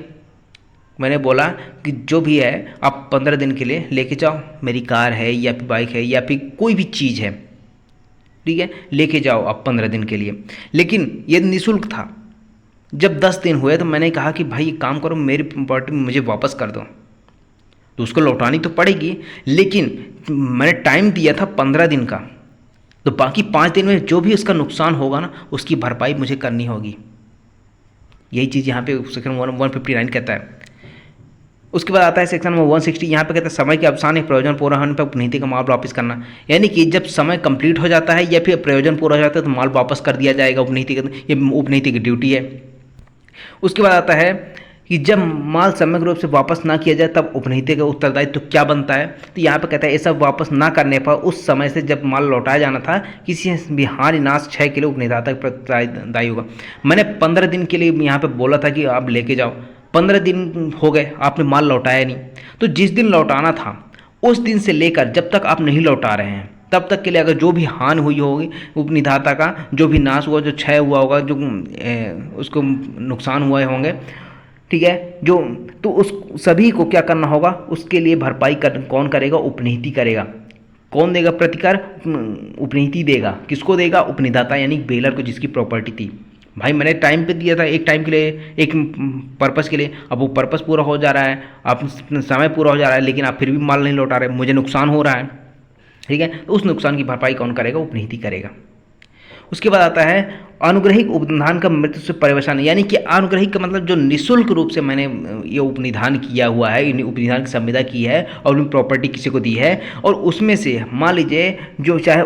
A: मैंने बोला कि जो भी है आप 15 दिन के लिए लेके जाओ, मेरी कार है या फिर बाइक है या फिर कोई भी चीज़ है, ठीक है, लेके जाओ आप 15 दिन के लिए। लेकिन ये निःशुल्क था। जब 10 दिन हुए तो मैंने कहा कि भाई एक काम करो, मेरी प्रॉपर्टी मुझे वापस कर दो, तो उसको लौटानी तो पड़ेगी, लेकिन मैंने टाइम दिया था 15 दिन का, तो बाकी 5 दिन में जो भी उसका नुकसान होगा ना उसकी भरपाई मुझे करनी होगी। यही चीज़ यहाँ पे सेक्शन 159 कहता है। उसके बाद आता है सेक्शन 160, यहाँ पे कहता है समय के अवसान या प्रयोजन पूरा होने पर उपनिहिती का माल वापस करना। यानी कि जब समय कंप्लीट हो जाता है या फिर प्रयोजन पूरा हो जाता है तो माल वापस कर दिया जाएगा उपनिहिती का, ये उपनिहिती की ड्यूटी है। उसके बाद आता है कि जब माल समग्र रूप से वापस ना किया जाए तब उपनीति का उत्तरदायित्व तो क्या बनता है। तो यहाँ पे कहता है ऐसा वापस ना करने पर उस समय से जब माल लौटाया जाना था किसी भी हानि नाश क्षय के लिए उपनिधाता दायी होगा। मैंने 15 दिन के लिए यहाँ पे बोला था कि आप लेके जाओ, 15 दिन हो गए, आपने माल लौटाया नहीं। तो जिस दिन लौटाना था उस दिन से लेकर जब तक आप नहीं लौटा रहे हैं तब तक के लिए अगर जो भी हानि हुई होगी उपनिधाता का, जो भी नाश हुआ, जो क्षय हुआ होगा, जो उसको नुकसान हुए होंगे, ठीक है, जो तो उस सभी को क्या करना होगा, उसके लिए भरपाई कौन करेगा, उपनीति करेगा। कौन देगा प्रतिकर, उपनीति देगा। किसको देगा, उपनिधाता यानी बेलर को, जिसकी प्रॉपर्टी थी। भाई मैंने टाइम पे दिया था, एक टाइम के लिए, एक पर्पस के लिए, अब वो पर्पस पूरा हो जा रहा है, आप समय पूरा हो जा रहा है, लेकिन आप फिर भी माल नहीं लौटा रहे, मुझे नुकसान हो रहा है, ठीक है। तो उस नुकसान की भरपाई कौन करेगा, उपनीति करेगा। उसके बाद आता है अनुग्रहिक उपनिधान का मृत्यु से पर्यवसान, यानी कि अनुग्रहिक का मतलब जो निःशुल्क रूप से मैंने ये उपनिधान किया हुआ है, उपनिधान की संविदा की है और अपनी प्रॉपर्टी किसी को दी है, और उसमें से मान लीजिए जो चाहे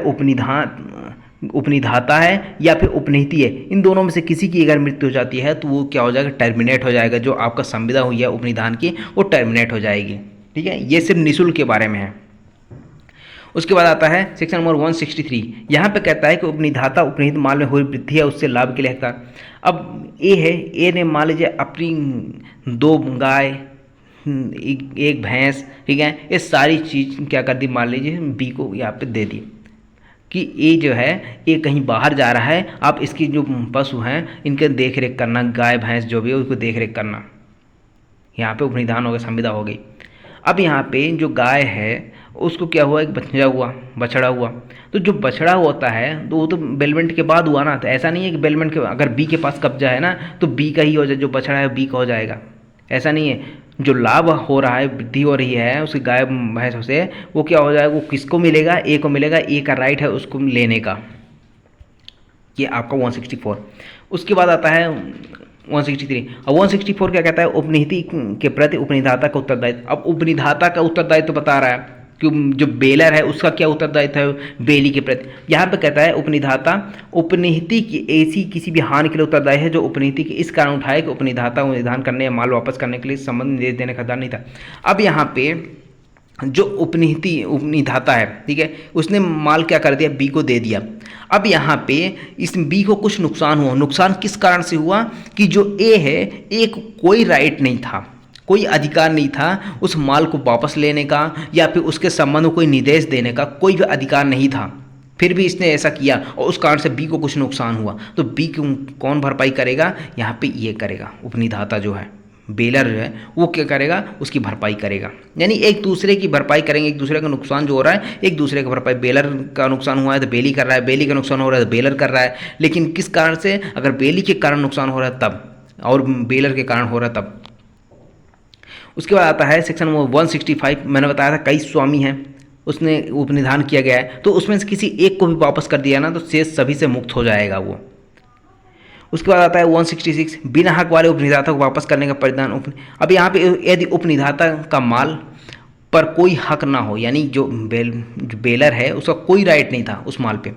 A: उपनिधाता है या फिर उपनीति है, इन दोनों में से किसी की अगर मृत्यु हो जाती है तो वो क्या हो जाएगा, टर्मिनेट हो जाएगा। जो आपका संविदा हुई है उपनिधान की वो टर्मिनेट हो जाएगी, ठीक है। ये सिर्फ निःशुल्क के बारे में है। उसके बाद आता है सेक्शन नंबर 163। यहाँ पे कहता है कि उपनिधाता उपनीत माल में हुई वृद्धि है उससे लाभ के लिए हकदार। अब ए है, ए ने मान लीजिए अपनी 2 गाय, एक भैंस, ठीक है, ये सारी चीज़ क्या कर दी, मान लीजिए बी को यहाँ पे दे दी कि ए जो है ये कहीं बाहर जा रहा है, आप इसकी जो पशु हैं इनके देख रेख करना, गाय भैंस जो भी है उसको देख रेख करना। यहाँ पे उपनिधान हो गया, संविदा हो गई। अब यहाँ पे जो गाय है उसको क्या हुआ, एक बछड़ा हुआ। तो जो बछड़ा होता है तो वो तो बेलमेंट के बाद हुआ ना, तो ऐसा नहीं है कि बेलमेंट के अगर बी के पास कब्जा है ना तो बी का ही हो जाए, जो बछड़ा है बी का हो जाएगा, ऐसा नहीं है। जो लाभ हो रहा है, वृद्धि हो रही है उसकी गाय भैंसों से, वो क्या हो जाएगा, वो किसको मिलेगा, ए को मिलेगा, ए का राइट है उसको लेने का। ये आपका 164। उसके बाद आता है 163। अब 164 क्या कहता है, उपनीति के प्रति उपनिधाता का उत्तरदायित्व। अब उपनिधाता का उत्तरदायित्व बता रहा है कि जो बेलर है उसका क्या उत्तरदायित्व है बेली के प्रति। यहाँ पे कहता है उपनिधाता उपनीति की ऐसी किसी भी हानि के लिए उत्तरदायी है जो उपनीति के इस कारण उठाए कि उपनिधाता उपनिधान करने या माल वापस करने के लिए संबंध निर्देश देने का हकदार नहीं था। अब यहाँ पे जो उपनिधाता है, ठीक है, उसने माल क्या कर दिया, बी को दे दिया। अब यहाँ पे इस बी को कुछ नुकसान हुआ। नुकसान किस कारण से हुआ कि जो ए है, ए को कोई राइट नहीं था, कोई अधिकार नहीं था उस माल को वापस लेने का या फिर उसके संबंध में कोई निर्देश देने का, कोई भी अधिकार नहीं था। फिर भी इसने ऐसा किया और उस कारण से बी को कुछ नुकसान हुआ। तो बी को कौन भरपाई करेगा, यहाँ पे ये करेगा, उपनिधाता जो है, बेलर जो है वो क्या करेगा, उसकी भरपाई करेगा। यानी एक दूसरे की भरपाई करेंगे, एक दूसरे का नुकसान जो हो रहा है एक दूसरे का भरपाई। बेलर का नुकसान हुआ है तो बेली कर रहा है, बेली का नुकसान हो रहा है तो बेलर कर रहा है। लेकिन किस कारण से, अगर बेली के कारण नुकसान हो रहा है तब और बेलर के कारण हो रहा है तब। उसके बाद आता है सेक्शन 165। मैंने बताया था कई स्वामी हैं, उसने उपनिधान किया गया है, तो उसमें से किसी एक को भी वापस कर दिया ना तो शेष सभी से मुक्त हो जाएगा वो। उसके बाद आता है 166। बिना हक वाले उपनिधाता को वापस करने का परिधान। अब यहाँ पे यदि उपनिधाता का माल पर कोई हक ना हो, यानी जो बेलर है उसका कोई राइट नहीं था उस माल पे,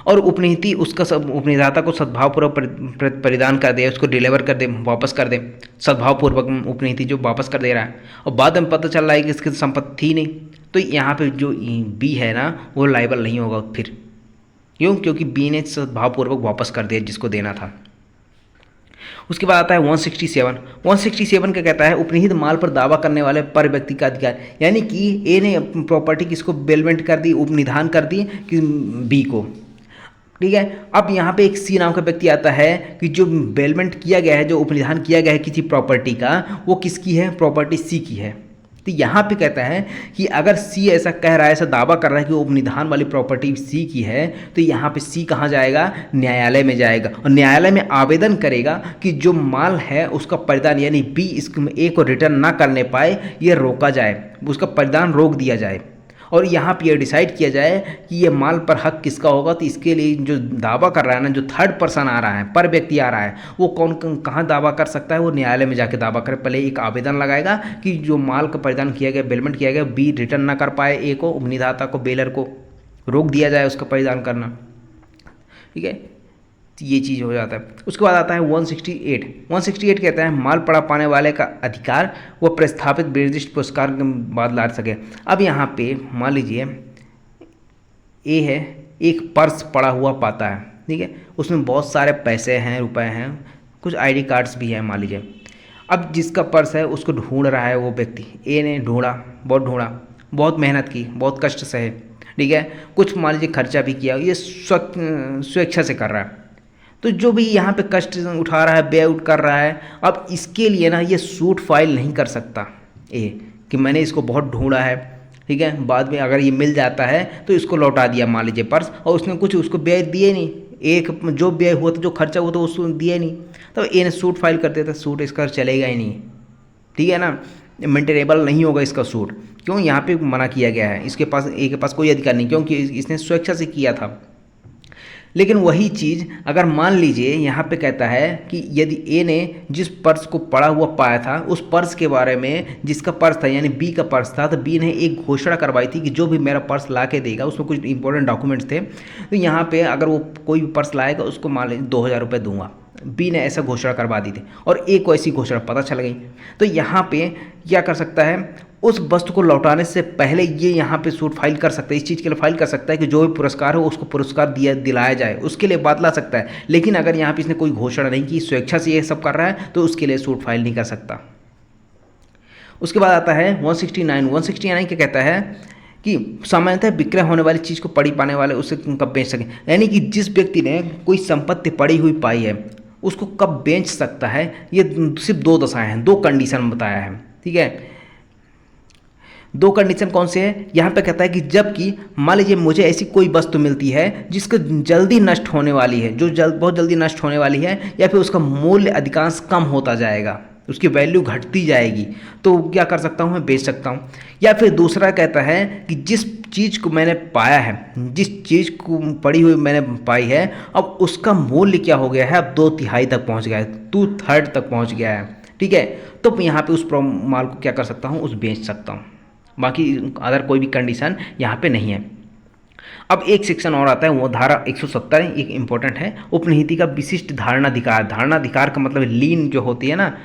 A: और उपनीति उसका सब उपनिधाता को सद्भावपूर्वक परिधान कर दे, उसको डिलीवर कर दे, वापस कर दे, सद्भावपूर्वक उपनीति जो वापस कर दे रहा है, और बाद में पता चल रहा है कि इसकी संपत्ति थी नहीं, तो यहाँ पे जो बी है ना वो लायबल नहीं होगा फिर। क्यों, क्योंकि बी ने सद्भावपूर्वक वापस कर दिया जिसको देना था। उसके बाद आता है 167। 167 क्या कहता है, उपनिहित माल पर दावा करने वाले पर व्यक्ति का अधिकार, यानी कि ए ने प्रॉपर्टी किसको बेलमेंट कर दी, उपनिधान कर दी कि बी को, ठीक है। अब यहाँ पे एक सी नाम का व्यक्ति आता है कि जो बेलमेंट किया गया है, जो उपनिधान किया गया है किसी प्रॉपर्टी का, वो किसकी है, प्रॉपर्टी सी की है। तो यहाँ पे कहता है कि अगर सी ऐसा कह रहा है, ऐसा दावा कर रहा है कि उपनिधान वाली प्रॉपर्टी सी की है, तो यहाँ पे सी कहाँ जाएगा, न्यायालय में जाएगा, और न्यायालय में आवेदन करेगा कि जो माल है उसका परिधान, यानी बी इसको ए को रिटर्न ना करने पाए, ये रोका जाए, उसका परिधान रोक दिया जाए, और यहाँ पे ये डिसाइड किया जाए कि ये माल पर हक किसका होगा। तो इसके लिए जो दावा कर रहा है ना, जो थर्ड पर्सन आ रहा है, पर व्यक्ति आ रहा है, वो कौन कहाँ दावा कर सकता है, वो न्यायालय में जाके दावा करे। पहले एक आवेदन लगाएगा कि जो माल का परिधान किया गया, बेलमेंट किया गया, बी रिटर्न ना कर पाए ए को, उपनिधाता को, बेलर को रोक दिया जाए उसका परिधान करना, ठीक है। ये चीज़ हो जाता है। उसके बाद आता है 168। 168 कहता है माल पड़ा पाने वाले का अधिकार वह प्रस्थापित निर्दिष्ट पुरस्कार के बाद ला सके। अब यहाँ पे मान लीजिए ए है, एक पर्स पड़ा हुआ पाता है, ठीक है, उसमें बहुत सारे पैसे हैं, रुपए हैं, कुछ आईडी कार्ड्स भी हैं मान लीजिए। अब जिसका पर्स है उसको ढूंढ रहा है वो व्यक्ति, ए ने ढूंढा, बहुत मेहनत की, बहुत कष्ट सहे, ठीक है, कुछ मान लीजिए खर्चा भी किया, ये स्वेच्छा से कर रहा है। तो जो भी यहाँ पे कष्ट उठा रहा है, बे आउट कर रहा है, अब इसके लिए ना ये सूट फाइल नहीं कर सकता ए कि मैंने इसको बहुत ढूंढा है, ठीक है, बाद में अगर ये मिल जाता है तो इसको लौटा दिया मान लीजिए पर्स, और उसने कुछ उसको व्यय दिए नहीं, एक जो व्यय हुआ था, जो खर्चा हुआ था उसको दिए नहीं, तो ए ने सूट फाइल कर दिया था, सूट इसका चलेगा ही नहीं, ठीक है ना, मेंटेनेबल नहीं होगा इसका सूट। क्यों? यहाँ पे मना किया गया है, इसके पास ए के पास कोई अधिकार नहीं, क्योंकि इसने स्वेच्छा से किया था। लेकिन वही चीज़ अगर मान लीजिए यहाँ पे कहता है कि यदि ए ने जिस पर्स को पड़ा हुआ पाया था, उस पर्स के बारे में, जिसका पर्स था यानी बी का पर्स था, तो बी ने एक घोषणा करवाई थी कि जो भी मेरा पर्स ला के देगा, उसमें कुछ इंपॉर्टेंट डॉक्यूमेंट्स थे, तो यहाँ पे अगर वो कोई भी पर्स लाएगा उसको मान लीजिए 2000 रुपये दूंगा, बी ने ऐसा घोषणा करवा दी थी और ए को ऐसी घोषणा पता चल गई। तो यहाँ पे क्या कर सकता है, उस वस्तु को लौटाने से पहले ये यहाँ पे सूट फाइल कर सकता है, इस चीज़ के लिए फाइल कर सकता है कि जो भी पुरस्कार हो उसको पुरस्कार दिलाया जाए, उसके लिए बात ला सकता है। लेकिन अगर यहाँ पे इसने कोई घोषणा नहीं की, स्वेच्छा से ये सब कर रहा है, तो उसके लिए सूट फाइल नहीं कर सकता। उसके बाद आता है 169। 169 क्या कहता है कि सामान्यतः विक्रय होने वाली चीज़ को पड़ी पाने वाले उसे कब बेच सकें, यानी कि जिस व्यक्ति ने कोई संपत्ति पड़ी हुई पाई है उसको कब बेच सकता है। ये सिर्फ दो दशाएं हैं, दो कंडीशन बताया है, ठीक है। दो कंडीशन कौन से है, यहाँ पे कहता है कि जबकि मान लीजिए मुझे ऐसी कोई वस्तु मिलती है जिसको जल्दी नष्ट होने वाली है, जो बहुत जल्दी नष्ट होने वाली है, या फिर उसका मूल्य अधिकांश कम होता जाएगा, उसकी वैल्यू घटती जाएगी, तो क्या कर सकता हूँ, मैं बेच सकता हूँ। या फिर दूसरा कहता है कि जिस चीज़ को मैंने पाया है, जिस चीज़ को पड़ी हुई मैंने पाई है, अब उसका मूल्य क्या हो गया है, अब 2/3 तक पहुँच गया है, 2/3 तक पहुँच गया है, ठीक है, तो यहाँ पे उस माल को क्या कर सकता हूँ, उस बेच सकता हूँ। बाकी अदर कोई भी कंडीशन यहाँ पे नहीं है। अब एक सेक्शन और आता है, वो धारा 170 एक इंपॉर्टेंट है, उपनिहिति का विशिष्ट धारणाधिकार। धारणाधिकार का मतलब लीन जो होती है ना,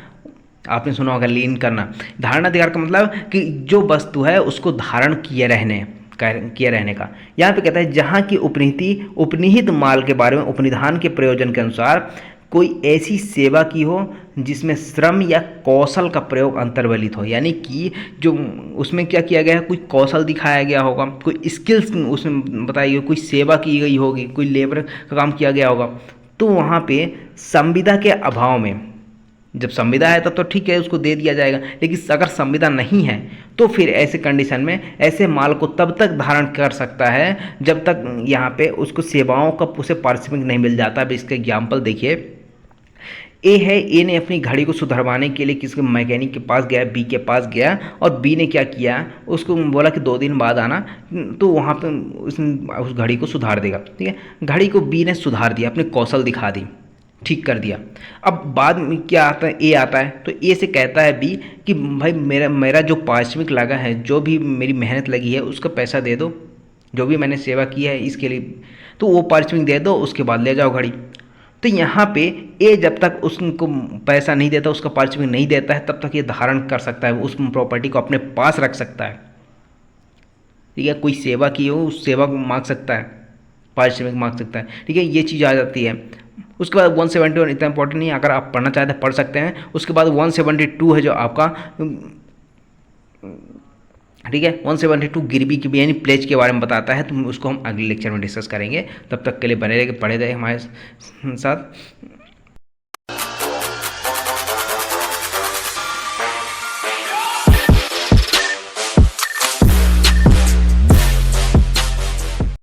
A: आपने सुना होगा लीन करना। धारणाधिकार का मतलब कि जो वस्तु है उसको धारण किए रहने का। यहाँ पे कहता है जहाँ की उपनिहित माल के बारे में उपनिधान के प्रयोजन के अनुसार कोई ऐसी सेवा की हो जिसमें श्रम या कौशल का प्रयोग अंतर्वलित हो, यानी कि जो उसमें क्या किया गया है, कोई कौशल दिखाया गया होगा, कोई स्किल्स उसमें बताई गई, कोई सेवा की गई होगी, कोई लेबर का काम किया गया होगा, तो वहाँ पे संविदा के अभाव में, जब संविदा है तब तो ठीक है उसको दे दिया जाएगा, लेकिन अगर संविदा नहीं है तो फिर ऐसे कंडीशन में ऐसे माल को तब तक धारण कर सकता है जब तक यहाँ पे उसको सेवाओं का उसे पारिश्रमिक नहीं मिल जाता। अब इसका एग्जाम्पल देखिए, ए है, ए ने अपनी घड़ी को सुधरवाने के लिए किसी मैकेनिक के पास गया, बी के पास गया, और बी ने क्या किया, उसको बोला कि 2 दिन बाद आना, तो वहाँ पे उसने उस घड़ी को सुधार देगा, ठीक है। घड़ी को बी ने सुधार दिया, अपने कौशल दिखा दी, ठीक कर दिया। अब बाद में क्या आता है, ए आता है, तो ए से कहता है बी कि भाई मेरा जो पारिश्रमिक लगा है, जो भी मेरी मेहनत लगी है उसका पैसा दे दो, जो भी मैंने सेवा की है इसके लिए, तो वो पारिश्रमिक दे दो, उसके बाद ले जाओ घड़ी। तो यहाँ पे ए जब तक उसको पैसा नहीं देता, उसका पारिश्रमिक नहीं देता है, तब तक ये धारण कर सकता है, उस प्रॉपर्टी को अपने पास रख सकता है, ठीक है। कोई सेवा की हो उस सेवा को मांग सकता है, पारिश्रमिक मांग सकता है, ठीक है, ये चीज़ आ जाती है। उसके बाद 171 इतना इंपॉर्टेंट नहीं है, अगर आप पढ़ना चाहते हैं पढ़ सकते हैं। उसके बाद 172 है जो आपका, ठीक है, 172 गिरवी की यानी प्लेज के बारे में बताता है, तो उसको हम अगले लेक्चर में डिस्कस करेंगे। तब तक के लिए बने रहे, पढ़े रहे हमारे साथ।